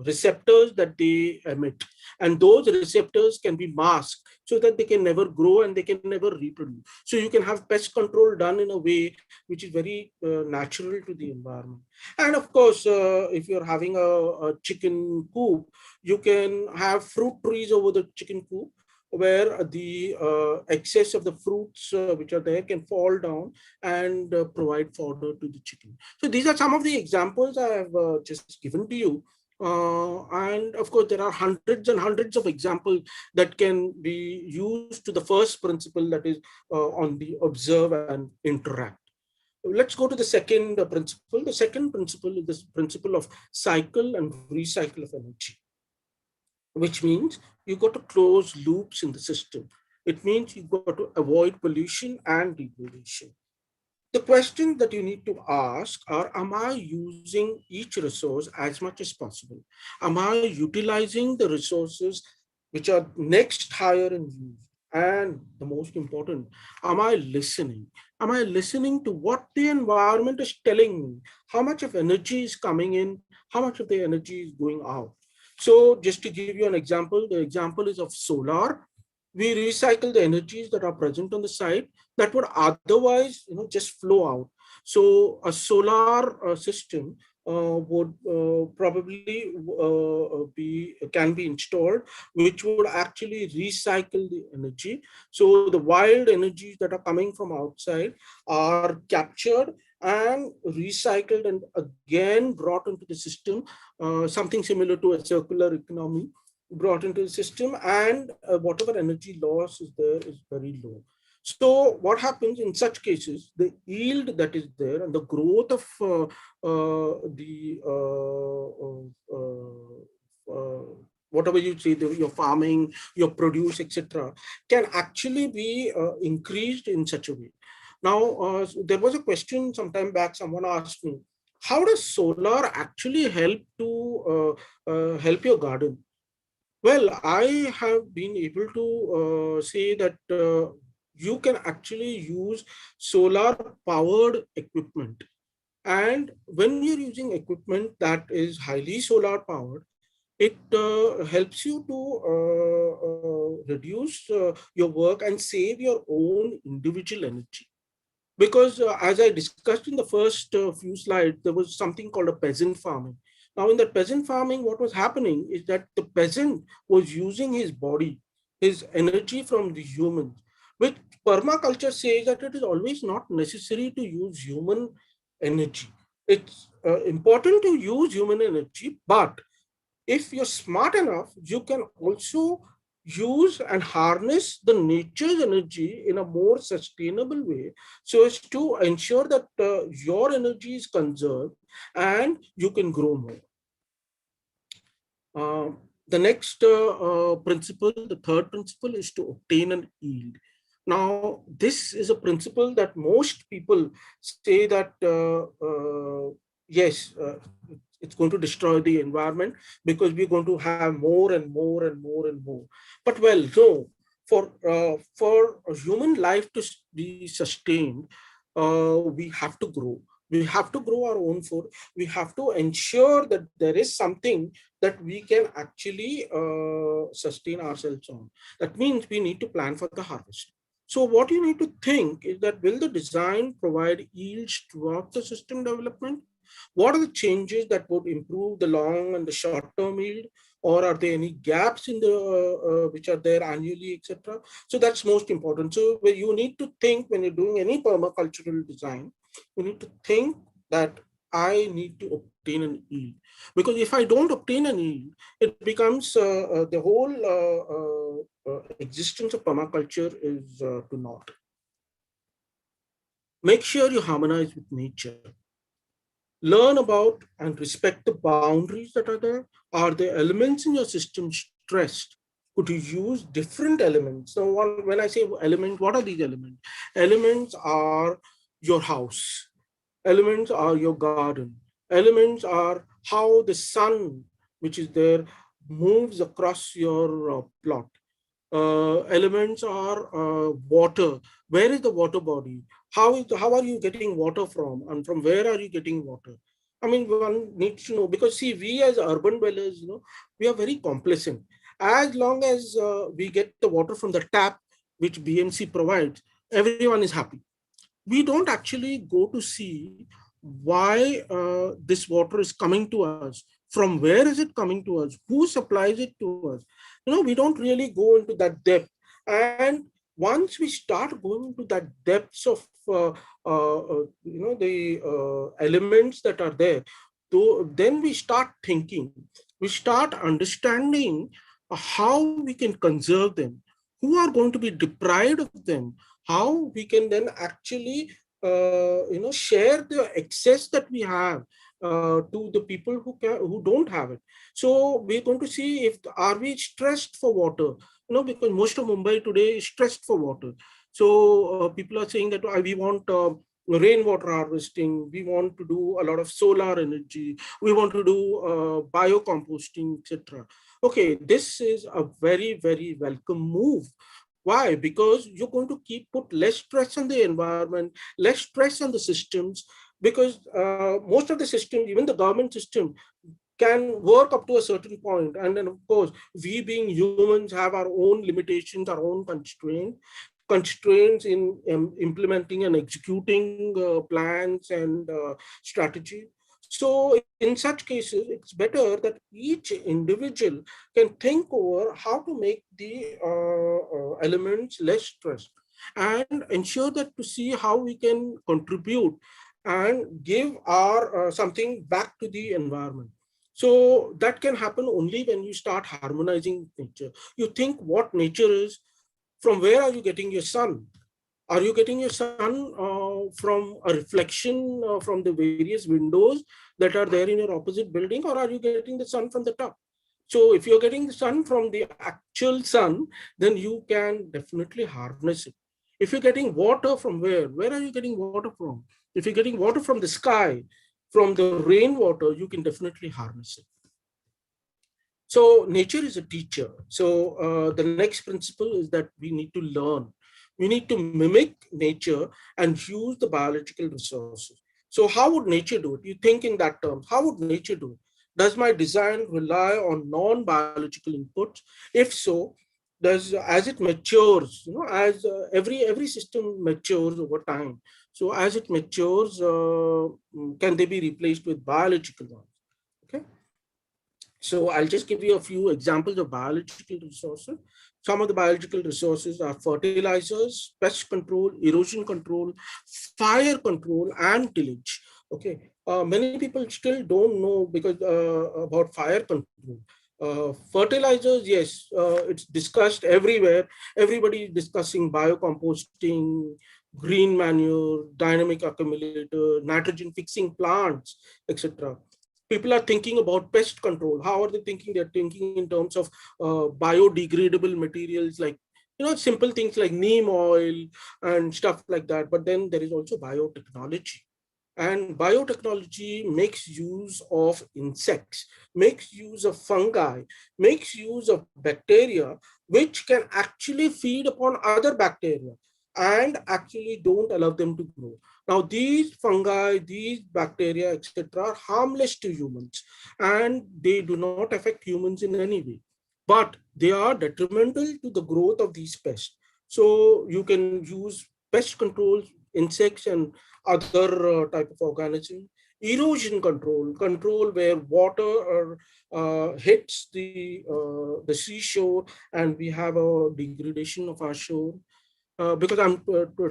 receptors that they emit, and those receptors can be masked so that they can never grow and they can never reproduce. So you can have pest control done in a way which is very natural to the environment. And of course, if you're having a chicken coop, you can have fruit trees over the chicken coop, where the excess of the fruits which are there can fall down and provide fodder to the chicken. So these are some of the examples I have just given to you. And of course, there are hundreds and hundreds of examples that can be used to the first principle, that is on the observe and interact. Let's go to the second principle. The second principle is this principle of cycle and recycle of energy, which means you got to close loops in the system. It means you got to avoid pollution and degradation. The questions that you need to ask are, am I using each resource as much as possible? Am I utilizing the resources which are next higher in use? And the most important, am I listening? Am I listening to what the environment is telling me? How much of energy is coming in? How much of the energy is going out? So just to give you an example, the example is of solar. We recycle the energies that are present on the site that would otherwise, just flow out. So a solar system would probably can be installed, which would actually recycle the energy. So the wild energies that are coming from outside are captured and recycled and again brought into the system, something similar to a circular economy brought into the system, and whatever energy loss is there is very low. So what happens in such cases, the yield that is there and the growth of whatever you say, your farming, your produce, etc., can actually be increased in such a way. Now, there was a question some time back, someone asked me, how does solar actually help to help your garden? Well, I have been able to say that you can actually use solar powered equipment. And when you're using equipment that is highly solar powered, it helps you to reduce your work and save your own individual energy. Because as I discussed in the first few slides, there was something called a peasant farming. Now, in that peasant farming, what was happening is that the peasant was using his body, his energy from the humans, which permaculture says that it is always not necessary to use human energy. It's important to use human energy, but if you're smart enough, you can also use and harness the nature's energy in a more sustainable way, so as to ensure that your energy is conserved and you can grow more. The next principle, the third principle, is to obtain an yield. Now, this is a principle that most people say that yes, it's going to destroy the environment because we're going to have more and more and more and more. But well, no, for a human life to be sustained, we have to grow. We have to grow our own food. We have to ensure that there is something that we can actually sustain ourselves on. That means we need to plan for the harvest. So what you need to think is that, will the design provide yields throughout the system development? What are the changes that would improve the long and the short-term yield? Or are there any gaps in the which are there annually, etc.? So that's most important. So you need to think when you're doing any permacultural design, you need to think that I need to obtain an yield. Because if I don't obtain an yield, it becomes the whole existence of permaculture is to naught. Make sure you harmonize with nature. Learn about and respect the boundaries that are there. Are the elements in your system stressed? Could you use different elements? Now, when I say element, what are these elements? Elements are your house. Elements are your garden. Elements are how the sun, which is there, moves across your plot. Elements are water. Where is the water body? How are you getting water from, and from where are you getting water? I mean, one needs to know, because see, we as urban dwellers, we are very complacent. As long as we get the water from the tap, which BMC provides, everyone is happy. We don't actually go to see why this water is coming to us, from where is it coming to us, who supplies it to us. We don't really go into that depth. And once we start going into that depths of the elements that are there, then we start thinking, we start understanding how we can conserve them, who are going to be deprived of them, how we can then actually share the excess that we have to the people who don't have it. So we're going to see, if are we stressed for water, because most of Mumbai today is stressed for water. So people are saying that we want rainwater harvesting, we want to do a lot of solar energy, we want to do biocomposting, etc. Okay, this is a very, very welcome move. Why? Because you're going to put less stress on the environment, less stress on the systems, because most of the systems, even the government system, can work up to a certain point. And then, of course, we being humans have our own limitations, our own constraints in implementing and executing plans and strategy. So in such cases, it's better that each individual can think over how to make the elements less stressed, and ensure that to see how we can contribute and give our something back to the environment. So that can happen only when you start harmonizing nature. You think what nature is. From where are you getting your sun? Are you getting your sun from a reflection from the various windows that are there in your opposite building, or are you getting the sun from the top? So if you're getting the sun from the actual sun, then you can definitely harness it. If you're getting water from where are you getting water from? If you're getting water from the sky, from the rainwater, you can definitely harness it. So nature is a teacher. So the next principle is that we need to learn. We need to mimic nature and use the biological resources. So how would nature do it? You think in that terms. How would nature do it? Does my design rely on non-biological inputs? If so, does as it matures, as every system matures over time. So as it matures, can they be replaced with biological ones? Okay. So I'll just give you a few examples of biological resources. Some of the biological resources are fertilizers, pest control, erosion control, fire control, and tillage. Okay, many people still don't know because about fire control. Fertilizers, yes, it's discussed everywhere. Everybody is discussing biocomposting, green manure, dynamic accumulator, nitrogen fixing plants, etc. People are thinking about pest control. How are they thinking? They're thinking in terms of biodegradable materials, like simple things like neem oil and stuff like that. But then there is also biotechnology, and biotechnology makes use of insects, makes use of fungi, makes use of bacteria, which can actually feed upon other bacteria and actually don't allow them to grow. Now, these fungi, these bacteria, etc., are harmless to humans, and they do not affect humans in any way, but they are detrimental to the growth of these pests. So you can use pest control, insects, and other type of organism. Erosion control, control where water hits the seashore and we have a degradation of our shore. because I'm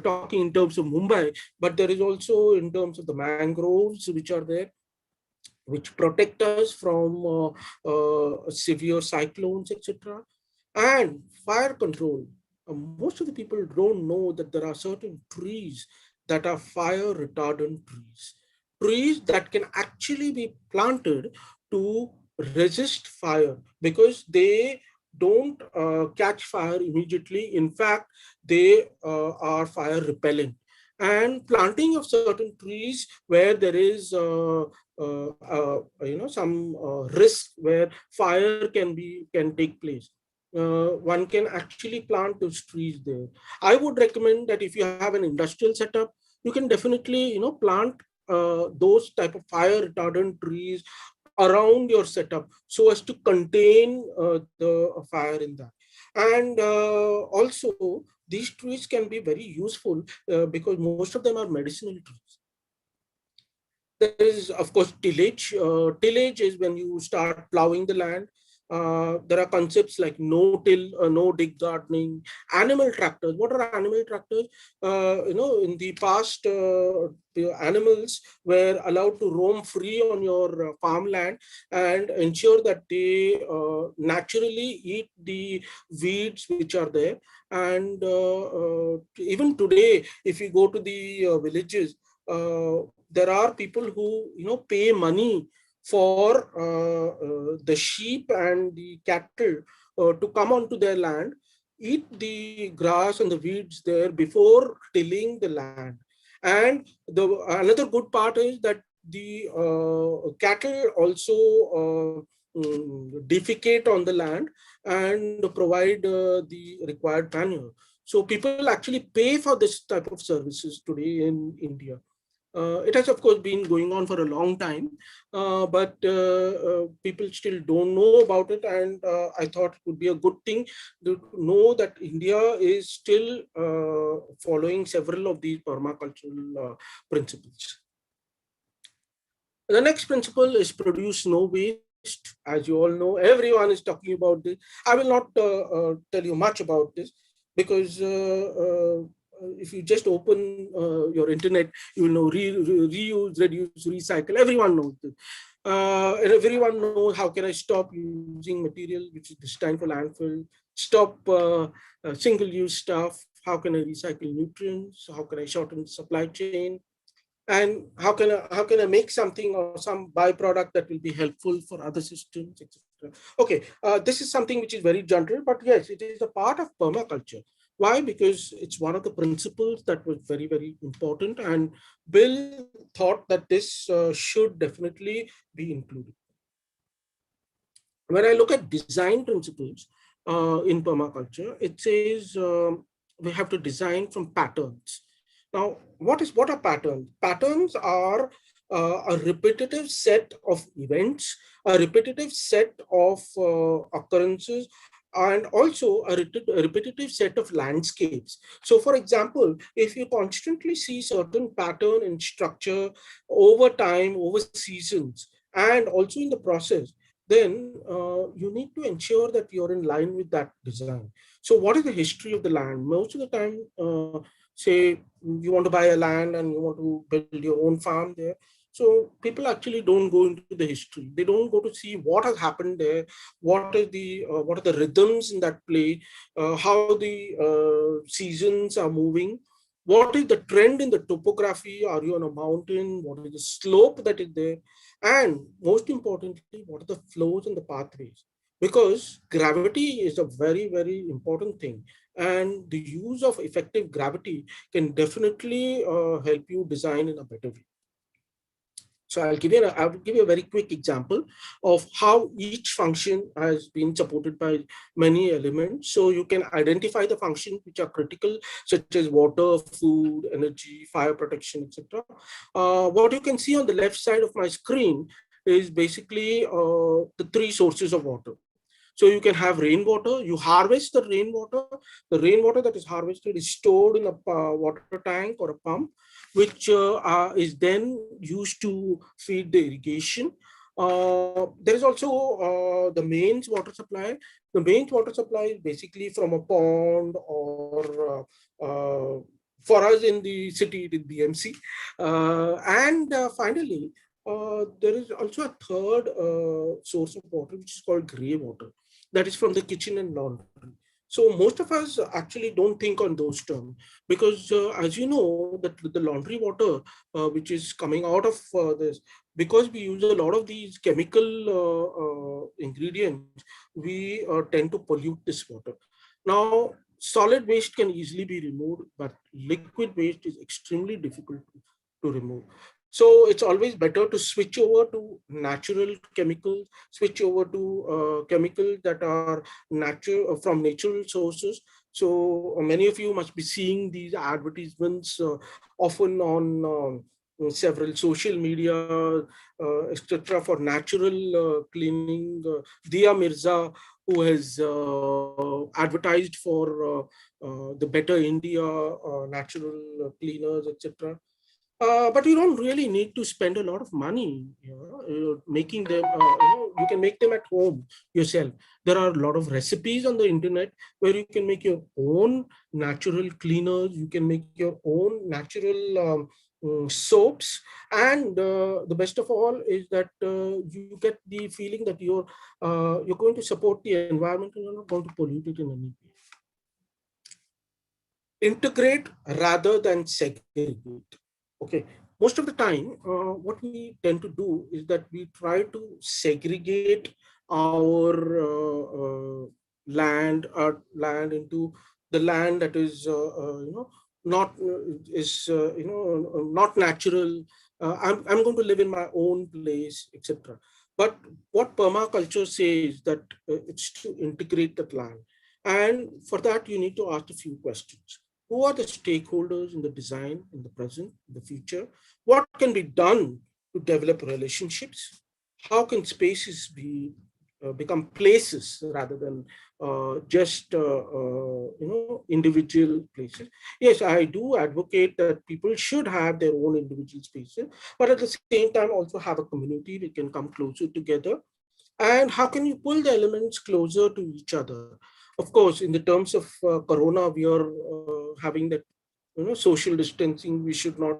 talking in terms of Mumbai, but there is also in terms of the mangroves which are there, which protect us from severe cyclones, etc. And fire control. Most of the people don't know that there are certain trees that are fire retardant trees. Trees that can actually be planted to resist fire because they don't catch fire immediately. In fact, they are fire repellent. And planting of certain trees where there is some risk where fire can take place, one can actually plant those trees there. I would recommend that if you have an industrial setup, you can definitely plant those type of fire retardant trees around your setup so as to contain the fire in that. And also these trees can be very useful because most of them are medicinal trees. There is, of course, tillage. Tillage is when you start plowing the land. There are concepts like no-till, no-dig gardening, animal tractors. What are animal tractors? In the past, the animals were allowed to roam free on your farmland and ensure that they naturally eat the weeds which are there. And even today, if you go to the villages, there are people who pay money for the sheep and the cattle to come onto their land, eat the grass and the weeds there before tilling the land. And the another good part is that the cattle also defecate on the land and provide the required manure. So people actually pay for this type of services today in India. It has, of course, been going on for a long time, but people still don't know about it. And I thought it would be a good thing to know that India is still following several of these permacultural principles. The next principle is produce no waste. As you all know, everyone is talking about this. I will not tell you much about this because if you just open your internet, you will know reuse, reduce, recycle. Everyone knows this. And everyone knows how can I stop using material which is destined for landfill, stop single-use stuff, how can I recycle nutrients, how can I shorten the supply chain, and how can I make something or some byproduct that will be helpful for other systems, etc. Okay, this is something which is very general, but yes, it is a part of permaculture. Why? Because it's one of the principles that was very, very important, and Bill thought that this should definitely be included. When I look at design principles in permaculture, it says we have to design from patterns. Now, what are patterns? Patterns are a repetitive set of events, a repetitive set of occurrences, and also a repetitive set of landscapes. So, for example, if you constantly see certain pattern and structure over time, over seasons, and also in the process, then you need to ensure that you're in line with that design. So what is the history of the land? Most of the time, say you want to buy a land and you want to build your own farm there. So people actually don't go into the history. They don't go to see what has happened there, what are the rhythms in that play, how the seasons are moving, what is the trend in the topography? Are you on a mountain? What is the slope that is there? And most importantly, what are the flows and the pathways? Because gravity is a very, very important thing. And the use of effective gravity can definitely help you design in a better way. So I'll give you a very quick example of how each function has been supported by many elements. So you can identify the functions which are critical, such as water, food, energy, fire protection, etc. What you can see on the left side of my screen is basically the three sources of water. So you can have rainwater, you harvest the rainwater that is harvested is stored in a water tank or a pump, which is then used to feed the irrigation. There is also the mains water supply. The mains water supply is basically from a pond or for us in the city, in BMC. And finally, there is also a third source of water, which is called grey water. That is from the kitchen and laundry. So most of us actually don't think on those terms because, as you know, that the laundry water, which is coming out of this, because we use a lot of these chemical ingredients, we tend to pollute this water. Now, solid waste can easily be removed, but liquid waste is extremely difficult to remove. So it's always better to switch over to natural chemicals, switch over to chemicals that are natural from natural sources. So many of you must be seeing these advertisements often on several social media, etc., for natural cleaning. Dia Mirza, who has advertised for the Better India natural cleaners, etc. But you don't really need to spend a lot of money, making them. You can make them at home yourself. There are a lot of recipes on the internet where you can make your own natural cleaners. You can make your own natural soaps, and the best of all is that you get the feeling that you're going to support the environment and you're not going to pollute it in any way. Integrate rather than segregate. Okay, most of the time, what we tend to do is that we try to segregate our land into the land that is, not is not natural. I'm going to live in my own place, etc. But what permaculture says that it's to integrate that land, and for that you need to ask a few questions. Who are the stakeholders in the design, in the present, in the future? What can be done to develop relationships? How can spaces become places rather than just individual places? Yes, I do advocate that people should have their own individual spaces, but at the same time also have a community that can come closer together. And how can you pull the elements closer to each other? Of course, in the terms of Corona, we are having that social distancing. We should not.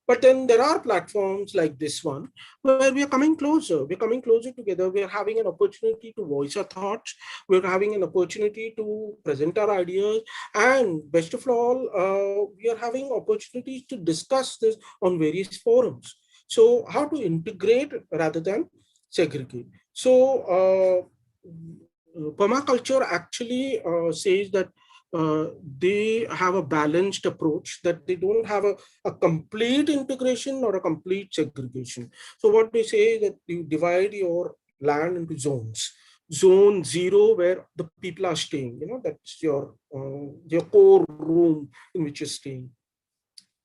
But then there are platforms like this one where we are coming closer. We're coming closer together. We are having an opportunity to voice our thoughts. We're having an opportunity to present our ideas. And best of all, we are having opportunities to discuss this on various forums. So how to integrate rather than segregate. So permaculture actually says that they have a balanced approach, that they don't have a complete integration or a complete segregation. So what they say is that you divide your land into zones. Zone 0, where the people are staying, that's your core room in which you're staying.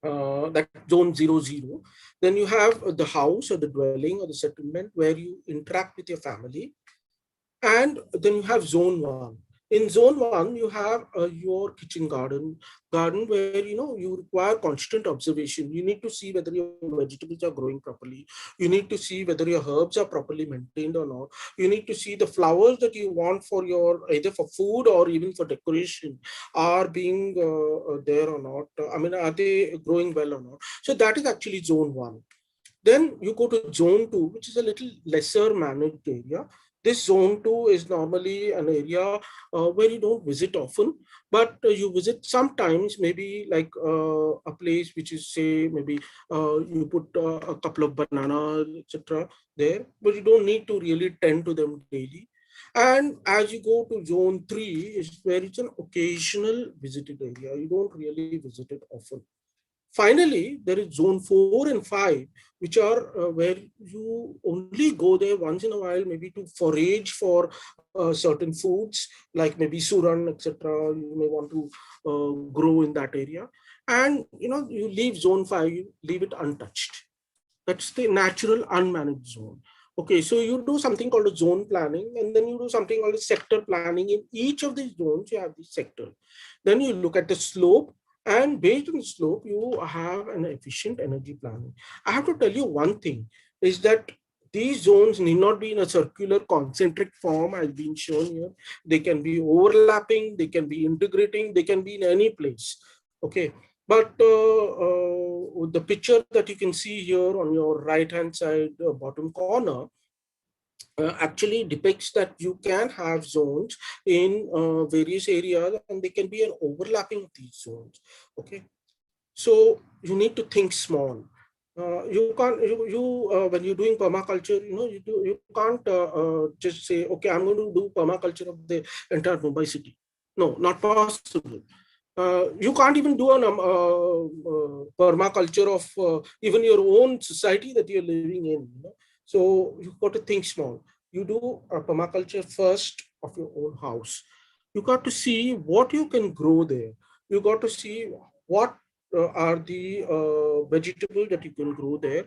That zone 0, 0. Then you have the house or the dwelling or the settlement where you interact with your family. And then you have zone 1. In zone 1, you have your kitchen garden where you require constant observation. You need to see whether your vegetables are growing properly. You need to see whether your herbs are properly maintained or not. You need to see the flowers that you want for either for food or even for decoration are being there or not. I mean, are they growing well or not? So that is actually zone 1. Then you go to zone 2, which is a little lesser managed area. This zone 2 is normally an area where you don't visit often, but you visit sometimes, maybe like a place which is, say, maybe you put a couple of bananas, etc. there, but you don't need to really tend to them daily. And as you go to zone 3, is where it's an occasional visited area. You don't really visit it often. Finally, there is zone 4 and 5, which are where you only go there once in a while, maybe to forage for certain foods, like maybe suran, etc. You may want to grow in that area. And you leave zone 5, you leave it untouched. That's the natural unmanaged zone. Okay, so you do something called a zone planning, and then you do something called a sector planning. In each of these zones, you have these sectors. Then you look at the slope, and based on the slope, you have an efficient energy planning. I have to tell you one thing, is that These zones need not be in a circular concentric form as been shown here. They can be overlapping, they can be integrating, they can be in any place. Okay, but the picture that you can see here on your right hand side bottom corner actually depicts that you can have zones in various areas, and they can be an overlapping of these zones. Okay, so you need to think small. You can't when you're doing permaculture, you can't just say, okay, I'm going to do permaculture of the entire Mumbai city. No, not possible. You can't even do an permaculture of even your own society that you're living in. So you've got to think small. You do a permaculture first of your own house. You got to see what you can grow there. You got to see what are the vegetables that you can grow there.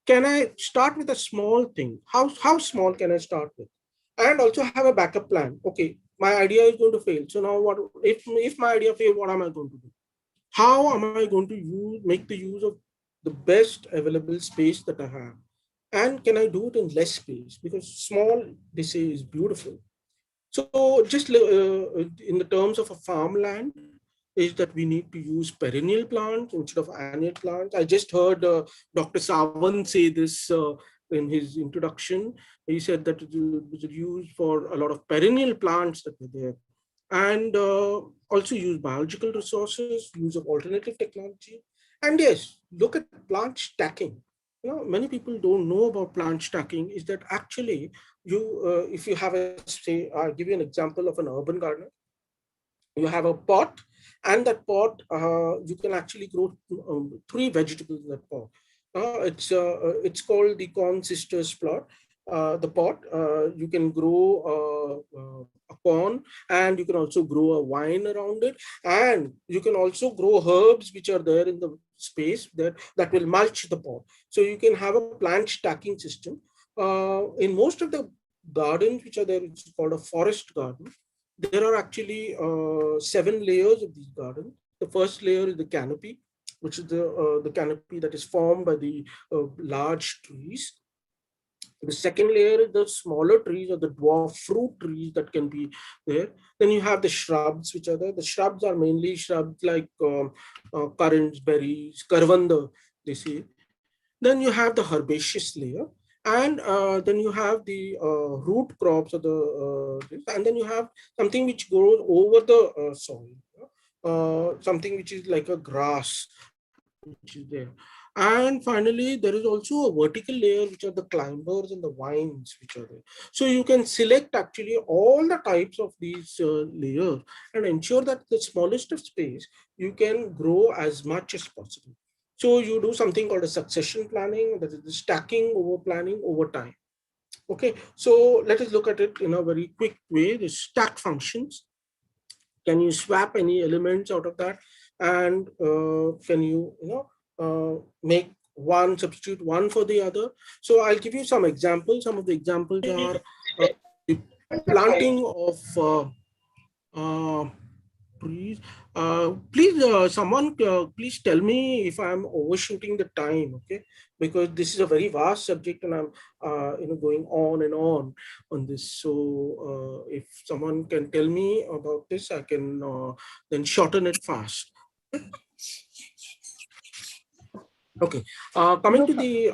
Can I start with a small thing? How small can I start with? And also have a backup plan. Okay, my idea is going to fail. So now what if my idea fails, what am I going to do? How am I going to make the use of the best available space that I have? And can I do it in less space? Because small, they say, is beautiful. So just in the terms of a farmland, is that we need to use perennial plants instead of annual plants. I just heard Dr. Sawant say this in his introduction. He said that it was used for a lot of perennial plants that were there. And also use biological resources, use of alternative technology. And yes, look at plant stacking. Many people don't know about plant stacking, is that actually if you have say, I'll give you an example of an urban gardener. You have a pot, and that pot, you can actually grow 3 vegetables in that pot. It's called the corn sisters plot. The pot, you can grow a corn, and you can also grow a vine around it, and you can also grow herbs which are there in the space that will mulch the pot. So you can have a plant stacking system. In most of the gardens which are there, it's called a forest garden. There are actually 7 layers of these gardens. The first layer is the canopy, which is the canopy that is formed by the large trees. The second layer is the smaller trees or the dwarf fruit trees that can be there. Then you have the shrubs which are there. The shrubs are mainly shrubs like currants, berries, karvanda, they say. Then you have the herbaceous layer, and then you have the root crops of and then you have something which grows over the soil, something which is like a grass, which is there. And finally, there is also a vertical layer, which are the climbers and the vines, which are there. So you can select actually all the types of these layers and ensure that the smallest of space, you can grow as much as possible. So you do something called a succession planning, that is the stacking over planning over time. Okay, so let us look at it in a very quick way. The stack functions. Can you swap any elements out of that? And can you, make one, substitute one for the other? So I'll give you some examples. Some of the examples are the planting of trees. Please, someone, please tell me if I'm overshooting the time, okay? Because this is a very vast subject, and I'm, going on this. So, if someone can tell me about this, I can then shorten it fast. Okay. Coming to the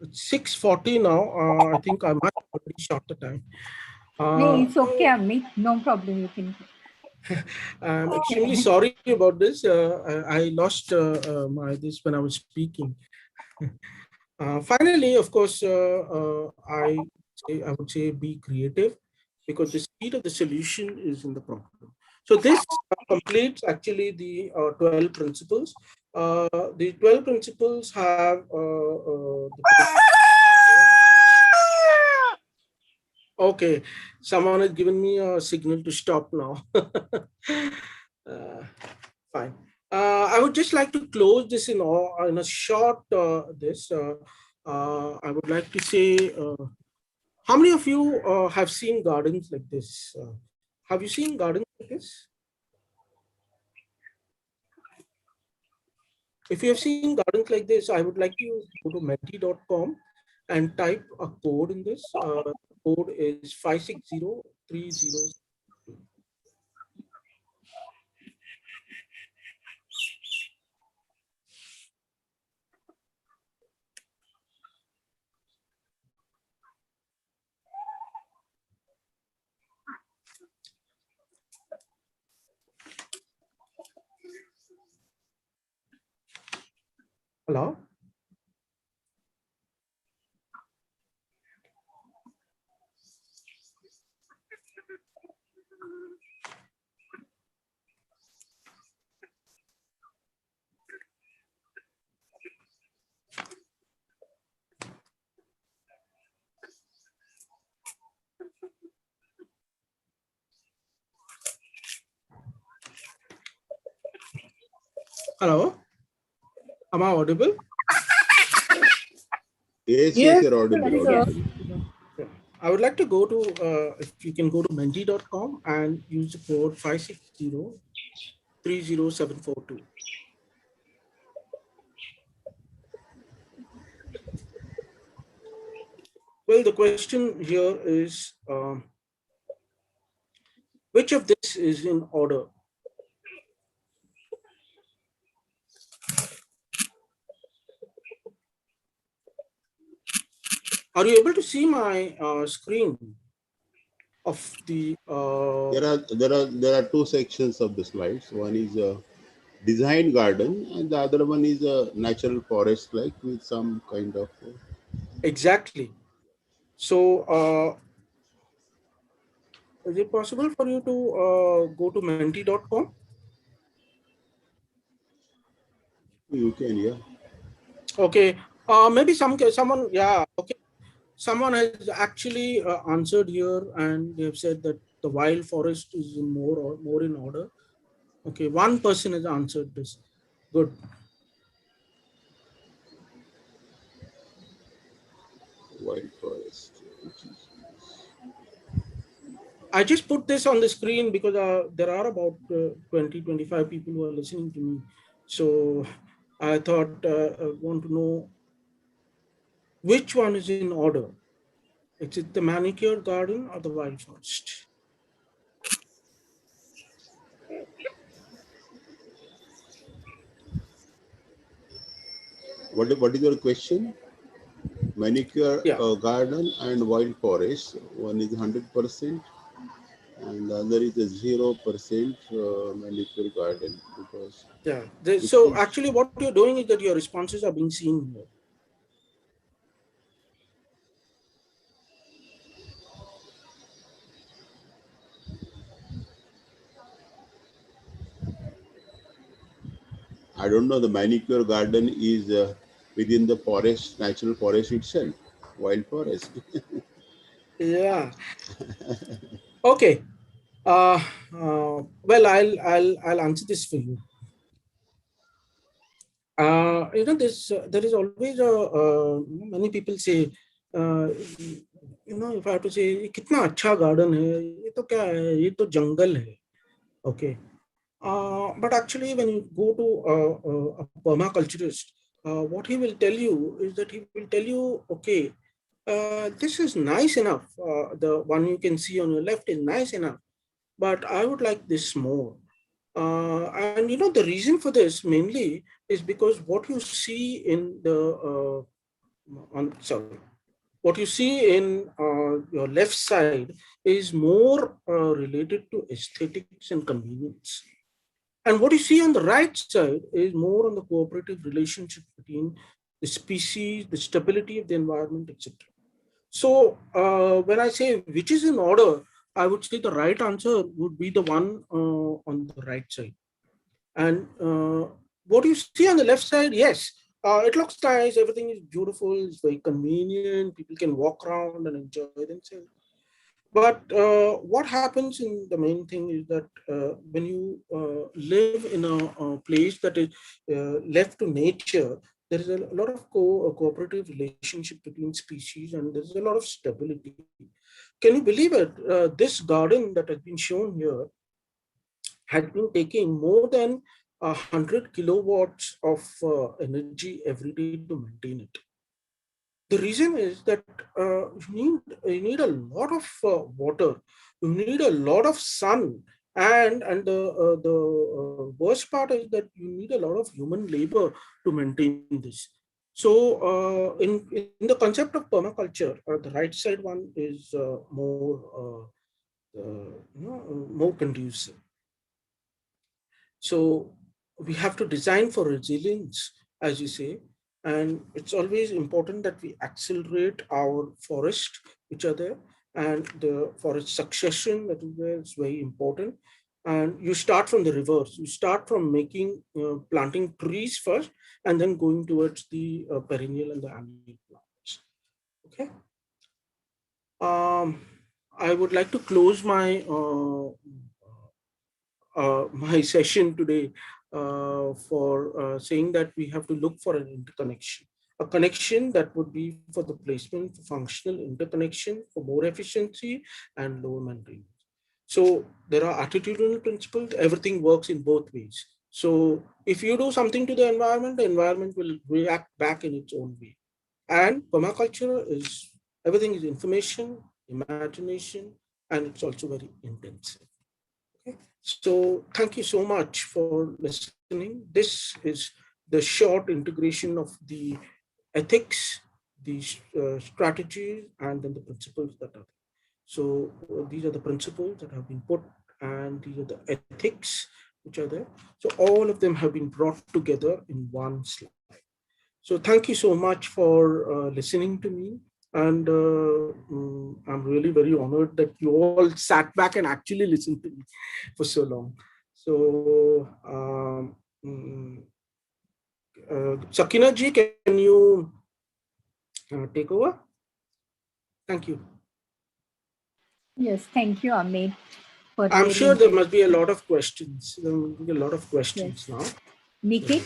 6:40 now. I think I might already short the time. No, it's okay, Amit. No problem. You can. I'm extremely sorry about this. I lost this when I was speaking. Finally, of course, I would say be creative, because the seed of the solution is in the problem. So this completes actually the 12 principles. The 12 principles have okay, someone has given me a signal to stop now. Fine. I would just like to close this in a short I would like to say, how many of you have seen gardens like this? Have you seen gardens like this? If you have seen gardens like this, I would like you to go to menti.com and type a code in this. Code is 56030. Hello? Hello? Am I audible? Yes, Yes, you're audible, sir. audible. Yeah. I would like to go to, if you can go to menti.com and use the code 560300742. Well, the question here is, which of this is in order? Are you able to see my screen of the? There are two sections of the slides. One is a design garden, and the other one is a natural forest, like with some kind of. Exactly. So, is it possible for you to go to menti.com? You can, yeah. Okay. Maybe someone, yeah. Okay. Someone has actually answered here, and they have said that the wild forest is in more in order. Okay, one person has answered this. Good. Wild forest. I just put this on the screen because there are about 20-25 people who are listening to me. So I thought I want to know which one is in order. Is it the manicured garden or the wild forest? What is your question? Manicure Yeah, garden and wild forest. One is 100%, and the other is a 0% manicure garden, because yeah. it So is. actually what you're doing is that your responses are being seen here. I don't know. The manicure garden is within the forest, natural forest itself, wild forest. Yeah. Okay. Uh, well, I'll answer this for you. This there is always a many people say, uh, if I have to say, "ये कितना अच्छा garden है, ये तो क्या है, ये तो जंगल है." Okay. But actually, when you go to a permaculturist, what he will tell you is that he will tell you, okay, this is nice enough. The one you can see on your left is nice enough, but I would like this more. And the reason for this mainly is because what you see in the what you see in your left side is more related to aesthetics and convenience. And what you see on the right side is more on the cooperative relationship between the species, the stability of the environment, etc. So when I say which is in order, I would say the right answer would be the one on the right side. And what you see on the left side, yes, it looks nice. Everything is beautiful. It's very convenient. People can walk around and enjoy themselves. But what happens in the main thing is that when you live in a place that is left to nature, there is a lot of cooperative relationship between species, and there is a lot of stability. Can you believe it? This garden that has been shown here has been taking more than 100 kilowatts of energy every day to maintain it. The reason is that you need a lot of water, you need a lot of sun, and the worst part is that you need a lot of human labor to maintain this. So in the concept of permaculture, the right side one is more conducive. So we have to design for resilience, as you say, and it's always important that we accelerate our forest, which are there, and the forest succession that is there is very important. And you start from the reverse. You start from making planting trees first, and then going towards the perennial and the annual plants. Okay. Um, I would like to close my my session today for saying that we have to look for an interconnection, a connection that would be for the placement, for functional interconnection, for more efficiency and lower maintenance. So there are attitudinal principles. Everything works in both ways. So if you do something to the environment will react back in its own way. And permaculture is everything is information, imagination, and it's also very intensive. Okay. So thank you so much for listening. This is the short integration of the ethics, the strategies, and then the principles that are there. So these are the principles that have been put, and these are the ethics which are there. So all of them have been brought together in one slide. So thank you so much for listening to me. And I'm really very honored that you all sat back and actually listened to me for so long. So, Sakina ji, can you take over? Thank you. Yes, thank you, Amit, for I'm very sure there must be a interesting. lot of questions. There will be a lot of questions Yes. now. Nikki,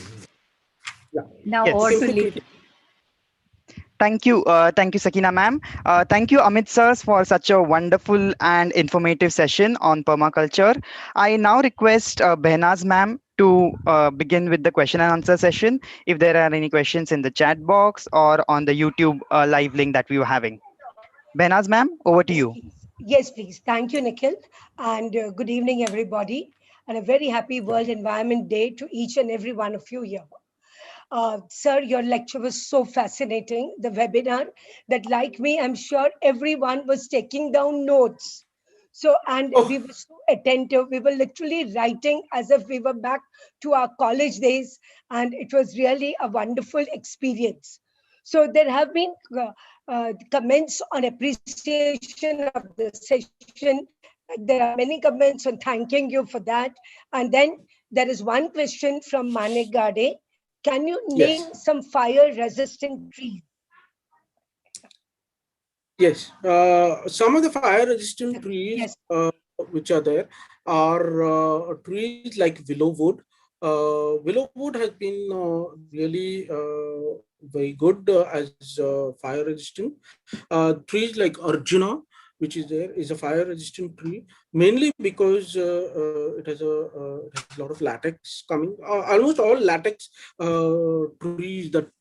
Yeah, now you over Yes. can to put Nikki. it. Thank you, Sakina ma'am. Thank you, Amit sirs, for such a wonderful and informative session on permaculture. I now request Behnaz ma'am to begin with the question and answer session. If there are any questions in the chat box or on the YouTube live link that we were having. Behnaz ma'am, over to Yes, you. please. Yes, please. Thank you, Nikhil. And good evening, everybody. And a very happy World Environment Day to each and every one of you here. Sir, your lecture was so fascinating. The webinar that, like me, I'm sure everyone was taking down notes. So, and Oh, we were so attentive. We were literally writing as if we were back to our college days. And it was really a wonderful experience. So, there have been comments on appreciation of the session. There are many comments on thanking you for that. And then there is one question from Manik Gade. Can you name yes. some fire resistant trees? Yes, some of the fire-resistant trees Yes. which are there are trees like willow wood. Willow wood has been really very good as fire-resistant. Trees like Arjuna, which is there, is a fire-resistant tree, mainly because it has a lot of latex coming. Almost all latex trees that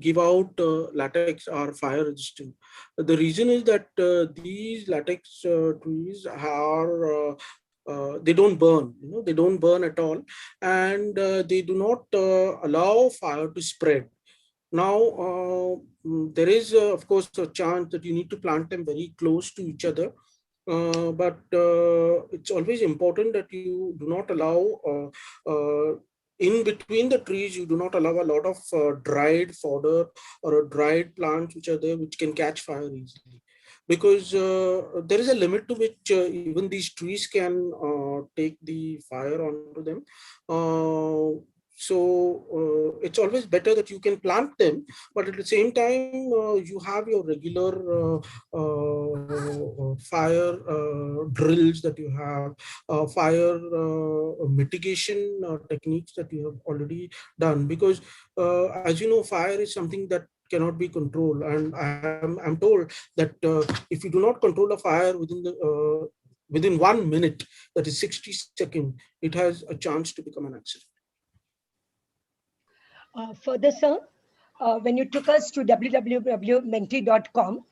give out latex are fire-resistant. The reason is that these latex trees are they don't burn, they don't burn at all, and they do not allow fire to spread. Now, there is, of course, a chance that you need to plant them very close to each other. But it's always important that you do not allow in between the trees, you do not allow a lot of dried fodder or dried plants which are there, which can catch fire easily. Because there is a limit to which even these trees can take the fire onto them. It's always better that you can plant them, but at the same time, you have your regular fire drills that you have, fire mitigation techniques that you have already done. Because as you know, fire is something that cannot be controlled, and I'm told that if you do not control a fire within 1 minute, that is 60 seconds, it has a chance to become an accident. Further, sir, when you took us to www.menti.com.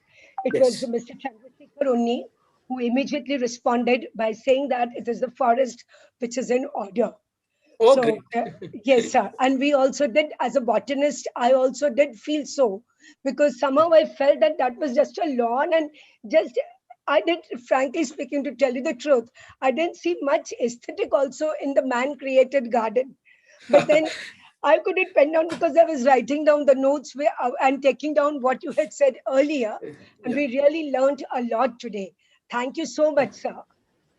It was Yes. Mr. Chandrasekhar Unni who immediately responded by saying that it is the forest which is in order. Oh, So, great. yes, sir. And we also did, as a botanist, I also did feel so, because somehow I felt that that was just a lawn and just, I did, frankly speaking, to tell you the truth, I didn't see much aesthetic also in the man created garden. But then I couldn't pen down because I was writing down the notes and taking down what you had said earlier. And Yeah. we really learned a lot today. Thank you so much, sir.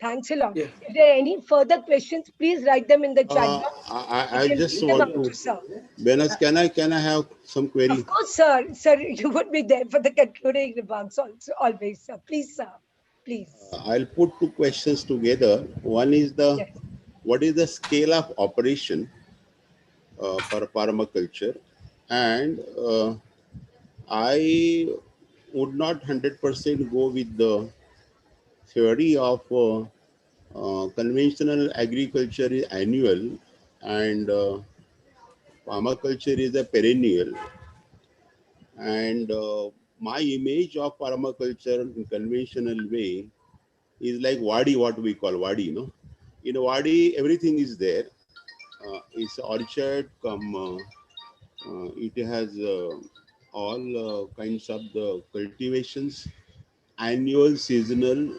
Thanks a lot. Yeah. If there are any further questions, please write them in the chat Uh, box. We I can just read them want out to, to sir. Benas, can I have some Of query? course, sir. Sir, you would be there for the concluding remarks also, always, sir. Please, sir. Please. I'll put two questions together. One is Yes. what is the scale of operation for permaculture? And I would not 100% go with the theory of conventional agriculture is annual and permaculture is a perennial. And my image of permaculture in conventional way is like wadi, what we call wadi, you know. In wadi, everything is there. It's orchard, it has all kinds of the cultivations, annual, seasonal,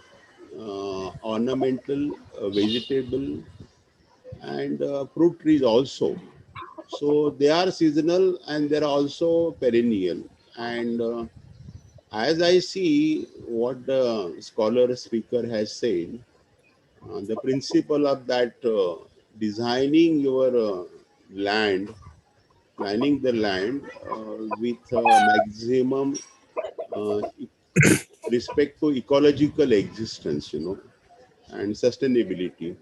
ornamental, vegetable, and fruit trees also. So they are seasonal and they are also perennial. And as I see what the scholar speaker has said, the principle of that designing your land, planning the land with maximum uh, respect to ecological existence, you know, and sustainability.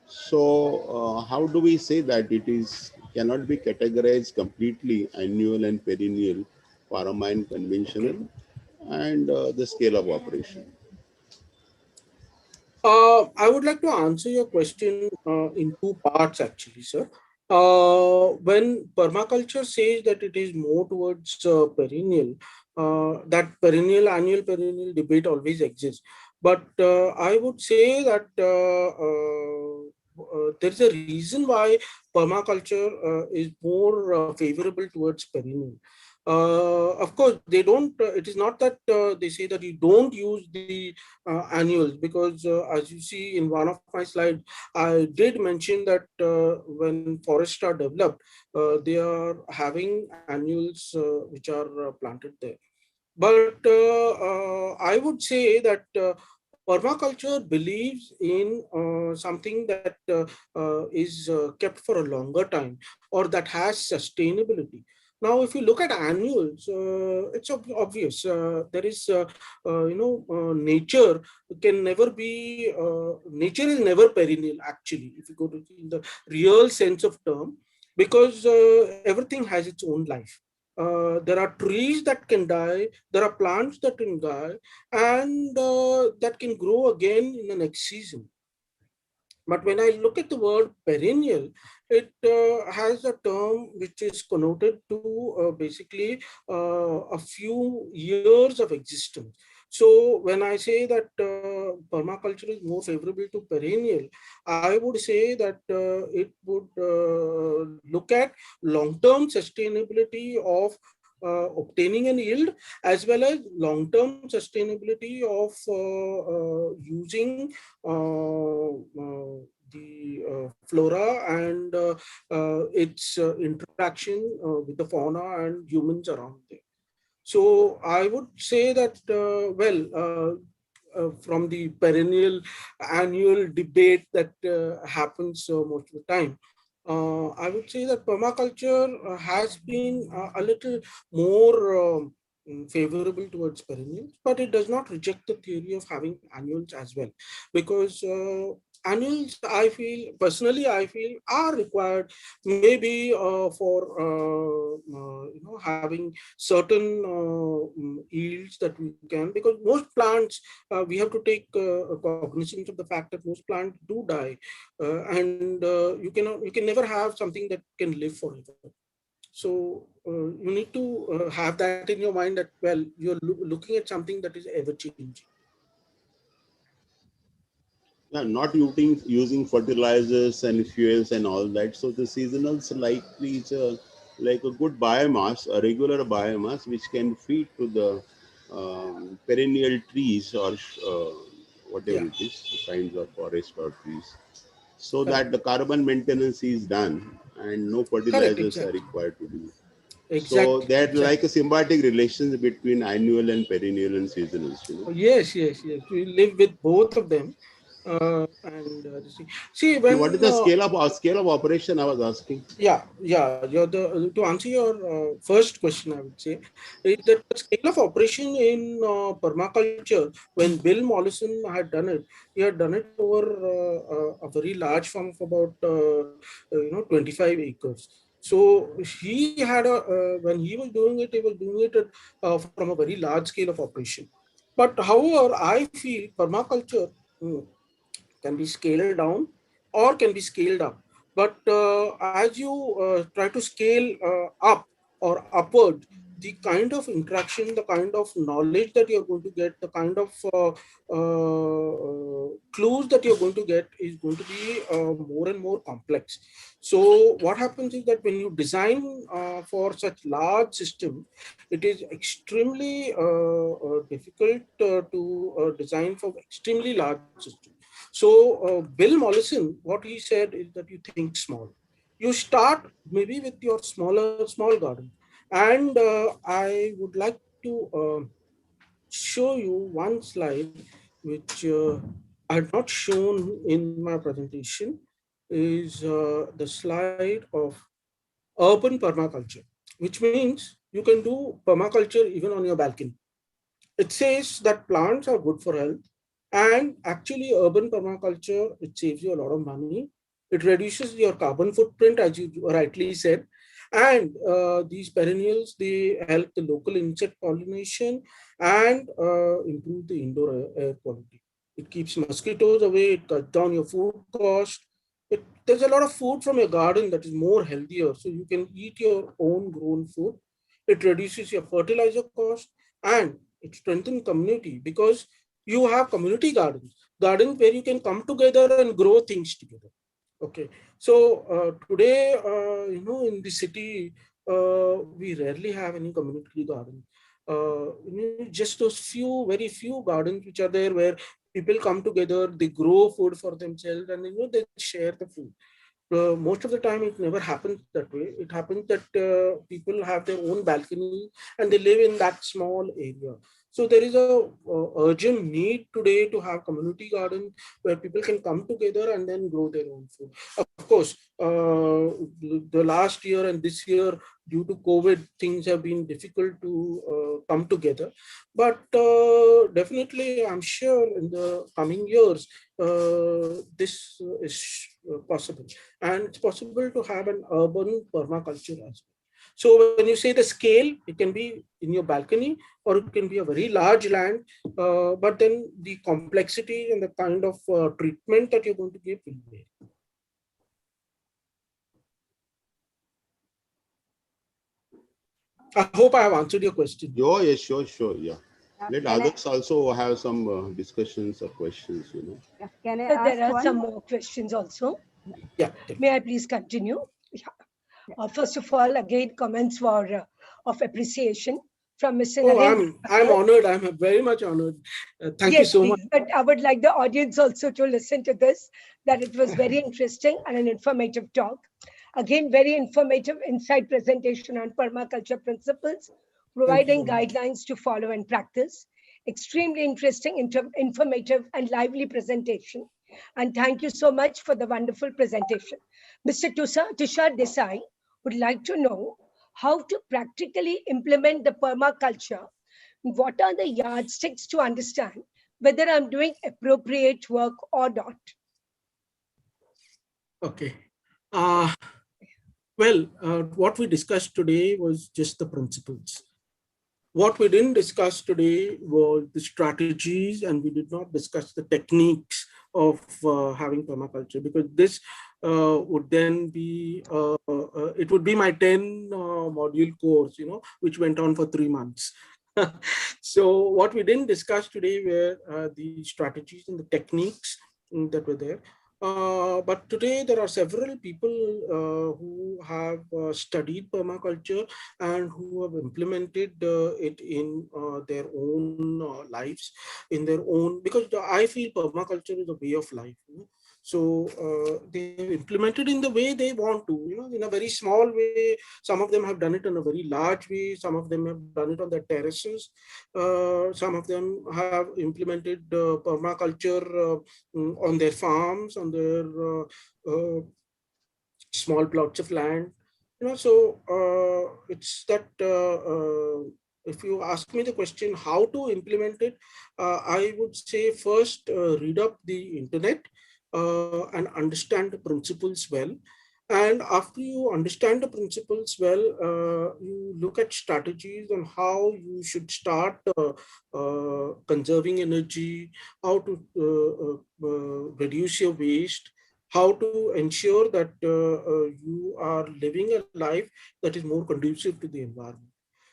So, how do we say that it is cannot be categorized completely annual and perennial, pharma and conventional, and the scale of operation? I would like to answer your question in two parts, actually, sir. When permaculture says that it is more towards perennial, that perennial, annual perennial debate always exists. But I would say that there's a reason why permaculture is more favorable towards perennial. Of course, they don't. It is not that they say that you don't use the annuals, because as you see in one of my slides, I did mention that when forests are developed, they are having annuals which are planted there. But I would say that permaculture believes in something that is kept for a longer time, or that has sustainability. Now, if you look at annuals, it's obvious. There is, nature can never be, nature is never perennial, actually, if you go to in the real sense of term, because everything has its own life. There are trees that can die, there are plants that can die, and that can grow again in the next season. But when I look at the word perennial, it has a term which is connoted to basically a few years of existence. So when I say that permaculture is more favorable to perennial, I would say that it would look at long-term sustainability of obtaining an yield, as well as long-term sustainability of using flora and its interaction with the fauna and humans around there. So I would say that, from the perennial annual debate that happens most of the time, I would say that permaculture has been a little more favorable towards perennials, but it does not reject the theory of having annuals as well, because annuals, I feel, personally, I feel are required, maybe for having certain yields that we can, because most plants, we have to take cognizance of the fact that most plants do die, and you can never have something that can live forever. So you need to have that in your mind that, well, you're looking at something that is ever changing. Yeah, not using fertilizers and fuels and all that. So the seasonals likely is like a good biomass, a regular biomass, which can feed to the perennial trees or whatever it is, kinds of forest or trees, so that the carbon maintenance is done and no Correct, fertilizers are exactly. required to do. So Exactly. they're like a symbiotic relations between annual and perennial and seasonals, you know. Yes, yes, yes. We live with both of them. See, So what is when the scale of operation I was asking? yeah, to answer your first question, I would say is that the scale of operation in permaculture, when Bill Mollison had done it, he had done it over a very large farm of about 25 acres. So he had when he was doing it, he was doing it from a very large scale of operation. But however, I feel permaculture can be scaled down or can be scaled up. But as you try to scale up or upward, the kind of interaction, the kind of knowledge that you're going to get, the kind of clues that you're going to get is going to be more and more complex. So what happens is that when you design for such large system, it is extremely difficult to design for extremely large system. So Bill Mollison, what he said is that you think small. You start maybe with your small garden. And I would like to show you one slide which I had not shown in my presentation, is the slide of urban permaculture, which means you can do permaculture even on your balcony. It says that plants are good for health, and actually urban permaculture, it saves you a lot of money. It reduces your carbon footprint, as you rightly said. And these perennials, they help the local insect pollination and improve the indoor air quality. It keeps mosquitoes away, it cuts down your food cost. There's a lot of food from your garden that is more healthier, so you can eat your own grown food. It reduces your fertilizer cost, and it strengthens community because you have community gardens where you can come together and grow things together. Okay, so today, in the city, we rarely have any community garden. Just those very few gardens which are there where people come together, they grow food for themselves, and they share the food. Most of the time it never happens that way. It happens that people have their own balcony and they live in that small area. So there is a urgent need today to have community gardens where people can come together and then grow their own food. Of course, the last year and this year, due to COVID, things have been difficult to come together. But definitely, I'm sure in the coming years, this is possible. And it's possible to have an urban permaculture as well. So when you say the scale, it can be in your balcony or it can be a very large land, but then the complexity and the kind of treatment that you're going to give will vary. I hope I have answered your question. Oh, yes, sure, yeah. Let others also have some discussions or questions. Yeah. Can I So ask there are one? some more questions also. Yeah. May I please continue? Yeah. First of all, again, comments for of appreciation from Mr. Oh, Narendra. I'm honored. I'm very much honored. Thank you Yes, so please. much. But I would like the audience also to listen to this, that it was very interesting and an informative talk. Again, very informative insight presentation on permaculture principles, providing guidelines to follow and practice. Extremely interesting, informative, and lively presentation. And thank you so much for the wonderful presentation. Mr. Tushar Desai would like to know how to practically implement the permaculture. What are the yardsticks to understand whether I'm doing appropriate work or not? Okay. What we discussed today was just the principles. What we didn't discuss today was the strategies, and we did not discuss the techniques of having permaculture, because this would then be it would be my 10 module course, which went on for 3 months. So what we didn't discuss today were the strategies and the techniques that were there. But today there are several people who have studied permaculture and who have implemented it in their own lives, in their own, because I feel permaculture is a way of life. So they have implemented in the way they want to, in a very small way. Some of them have done it in a very large way. Some of them have done it on their terraces. Some of them have implemented permaculture on their farms, on their small plots of land. So it's that if you ask me the question how to implement it, I would say first read up the internet and understand the principles well. And after you understand the principles well, you look at strategies on how you should start conserving energy, how to reduce your waste, how to ensure that you are living a life that is more conducive to the environment.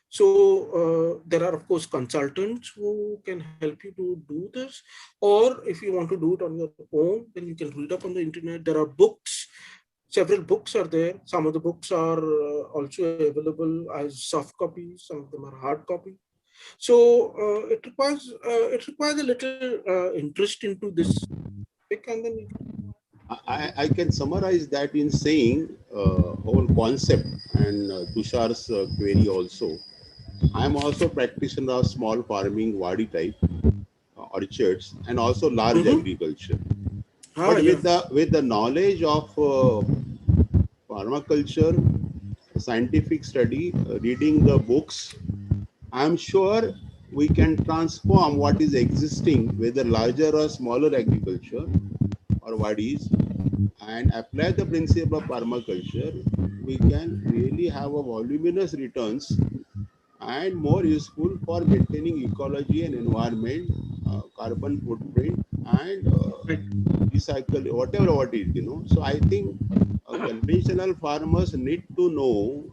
So there are, of course, consultants who can help you to do this. Or if you want to do it on your own, then you can read up on the internet. There are books. Several books are there. Some of the books are also available as soft copies. Some of them are hard copy. So it requires a little interest into this topic, and then you I can summarize that in saying whole concept and Tushar's query also. I'm also practitioner of small farming, wadi type orchards, and also large agriculture. But yeah. with the knowledge of permaculture, scientific study, reading the books, I'm sure we can transform what is existing, whether larger or smaller agriculture or wadis, and apply the principle of permaculture. We can really have a voluminous returns and more useful for maintaining ecology and environment, carbon footprint, and recycle whatever what it is. So I think conventional farmers need to know,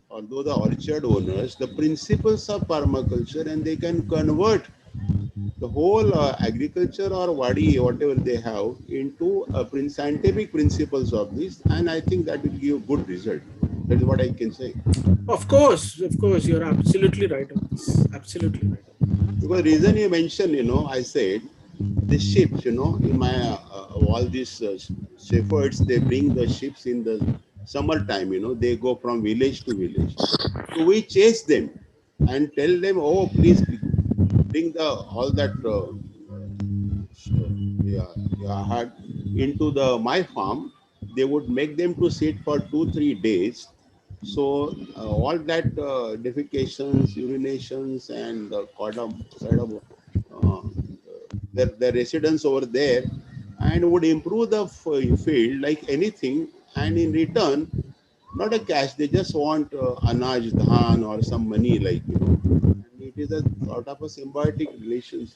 although the orchard owners, the principles of permaculture, and they can convert the whole agriculture or wadi, whatever they have, into scientific principles of this, and I think that will give good result. That is what I can say. Of course, you're absolutely right on this. Absolutely right. Because reason you mentioned, I said the ships, in my all these shepherds, they bring the ships in the summertime. They go from village to village. So we chase them and tell them, oh, please bring the all that had into the my farm. They would make them to sit for 2-3 days. So all that defecations, urinations, and side of their residence over there, and would improve the field like anything. And in return, not a cash, they just want anaj, dhan, or some money, And it is a sort of a symbiotic relations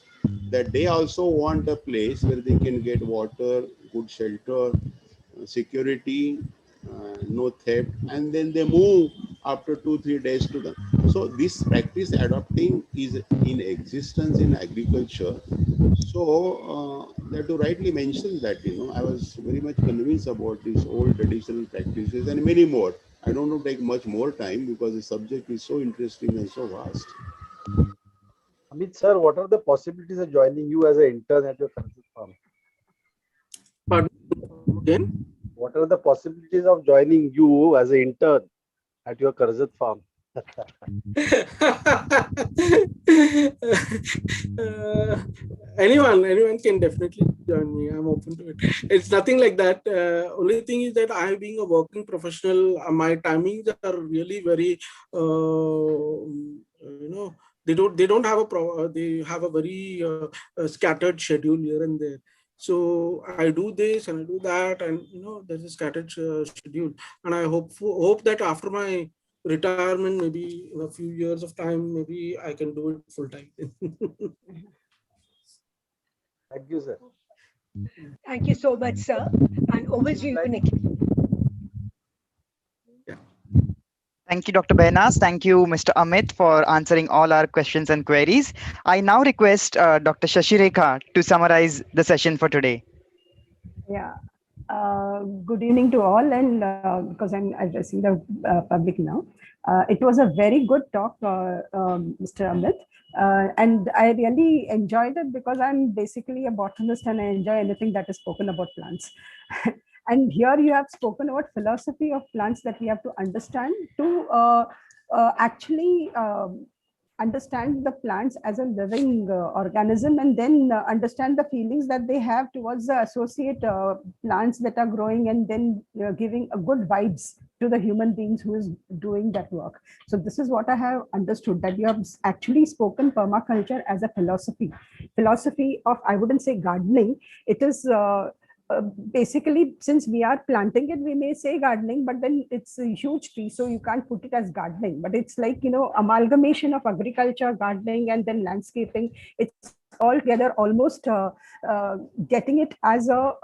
that they also want a place where they can get water, good shelter, security, no theft, and then they move after 2-3 days to them. So this practice adopting is in existence in agriculture. So that you rightly mentioned that, I was very much convinced about these old traditional practices and many more. I don't want to take much more time because the subject is so interesting and so vast. Amit sir, what are the possibilities of joining you as an intern at your Karzat farm? Pardon again? What are the possibilities of joining you as an intern at your Karzat farm? Anyone can definitely join me. I'm open to it. It's nothing like that. Only thing is that I, being a working professional, my timings are really very they don't have they have a very scattered schedule here and there. So I do this and I do that, and there's a scattered schedule. And I hope that after my retirement, maybe in a few years of time, maybe I can do it full time. Thank you, sir. Thank you so much, sir. And over to you, Nikhil. Thank you, Dr. Behnas. Thank you, Mr. Amit, for answering all our questions and queries. I now request Dr. Shashireka to summarize the session for today. Yeah. Good evening to all, and because I'm addressing the public now, it was a very good talk, Mr. Amit, and I really enjoyed it because I'm basically a botanist and I enjoy anything that is spoken about plants. And here you have spoken about philosophy of plants that we have to understand to actually understand the plants as a living organism, and then understand the feelings that they have towards the associate plants that are growing, and then giving a good vibes to the human beings who is doing that work. So this is what I have understood, that you have actually spoken permaculture as a philosophy of, I wouldn't say gardening, it is basically, since we are planting it, we may say gardening, but then it's a huge tree, so you can't put it as gardening. But it's like, amalgamation of agriculture, gardening, and then landscaping. It's all together, almost getting it as a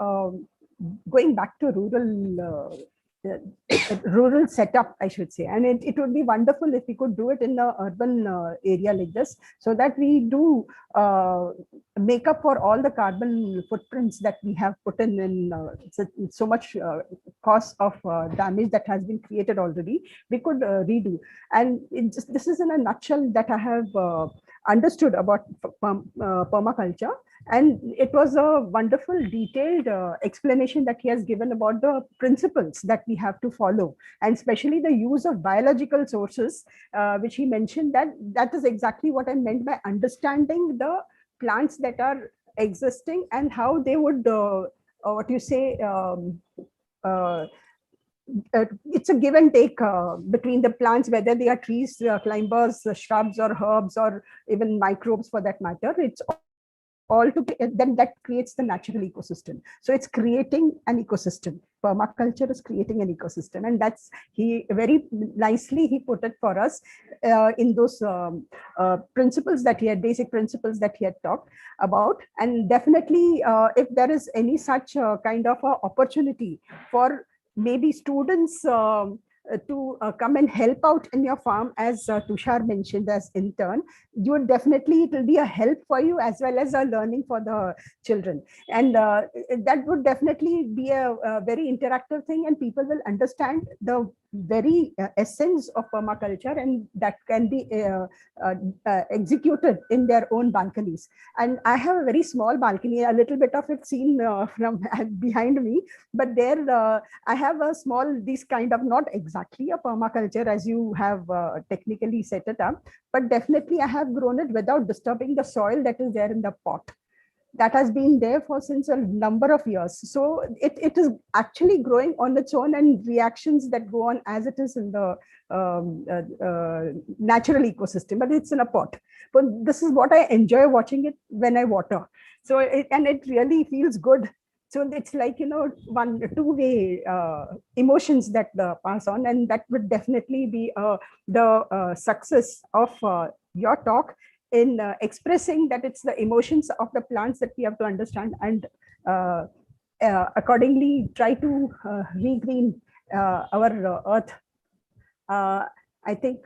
going back to rural setup, I should say. And it would be wonderful if we could do it in the urban area like this, so that we do make up for all the carbon footprints that we have put in so much cost of damage that has been created already. We could redo. And this is in a nutshell that I have understood about permaculture. And it was a wonderful, detailed explanation that he has given about the principles that we have to follow, and especially the use of biological sources, which he mentioned, that is exactly what I meant by understanding the plants that are existing and how they would, what you say, it's a give and take between the plants, whether they are trees, climbers, shrubs, or herbs, or even microbes for that matter. It's all to then that creates the natural ecosystem. So it's creating an ecosystem. Permaculture is creating an ecosystem, and that's, he very nicely he put it for us in those principles that he had, basic principles that he had talked about. And definitely, if there is any such kind of opportunity for maybe students to come and help out in your farm, as Tushar mentioned, as intern, you would definitely, it will be a help for you as well as a learning for the children. And that would definitely be a very interactive thing, and people will understand the very essence of permaculture, and that can be executed in their own balconies. And I have a very small balcony, a little bit of it seen from behind me, but there I have a small, this kind of, not exactly a permaculture as you have technically set it up, but definitely I have grown it without disturbing the soil that is there in the pot. That has been there for since a number of years. So it is actually growing on its own, and reactions that go on as it is in the natural ecosystem, but it's in a pot. But this is what I enjoy watching it when I water. So and it really feels good. So it's like, one two-way emotions that pass on, and that would definitely be the success of your talk in expressing that it's the emotions of the plants that we have to understand, and accordingly try to regreen our earth. I think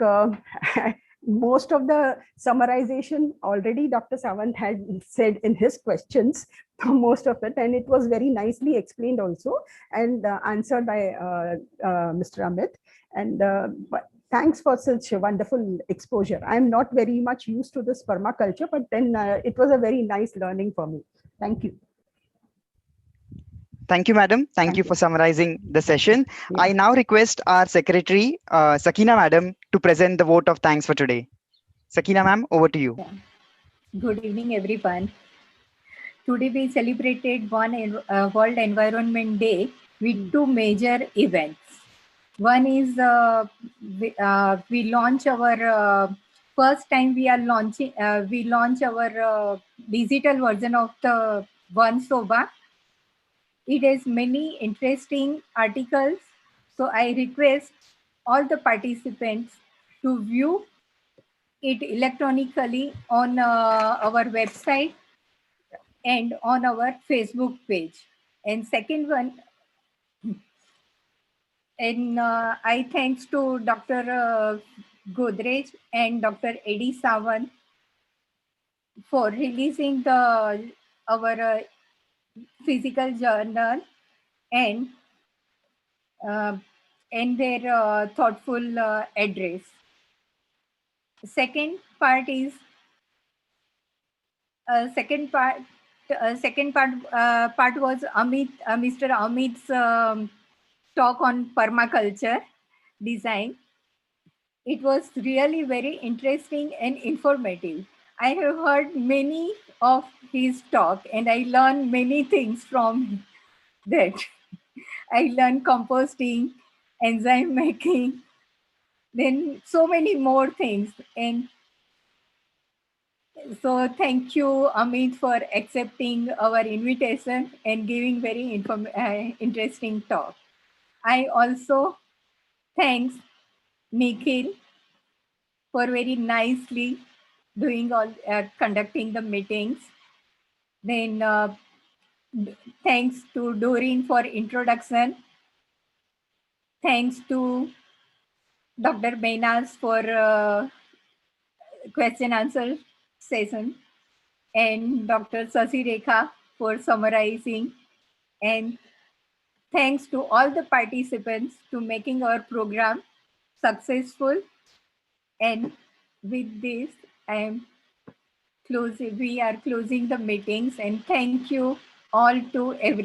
most of the summarization already Dr. Sawant had said in his questions, most of it, and it was very nicely explained also, and answered by Mr. Amit. And thanks for such a wonderful exposure. I'm not very much used to this permaculture, but then it was a very nice learning for me. Thank you. Thank you, madam. Thank you for summarizing the session. Yeah. I now request our secretary, Sakina madam, to present the vote of thanks for today. Sakina ma'am, over to you. Yeah. Good evening, everyone. Today we celebrated World Environment Day with two major events. One is we launch our first time we are launching we launch our digital version of the One Soba. It has many interesting articles, so I request all the participants to view it electronically on our website. and on our Facebook page. And second one, and I thanks to Dr. Godrej and Dr. Eddie Sawan for releasing our physical journal and uh, their thoughtful address. Second part is second part. Part was Mr. Amit's talk on permaculture design. It was really very interesting and informative. I have heard many of his talk and I learned many things from that. I learned composting, enzyme making, then so many more things. And so thank you, Amit, for accepting our invitation and giving very interesting talk. I also thanks Nikhil for very nicely doing all conducting the meetings. Then thanks to Doreen for introduction. Thanks to Dr. Benas for question answer session, and Dr. Sasi Rekha for summarizing, and thanks to all the participants to making our program successful. And with this, we are closing the meetings, and thank you all to everyone.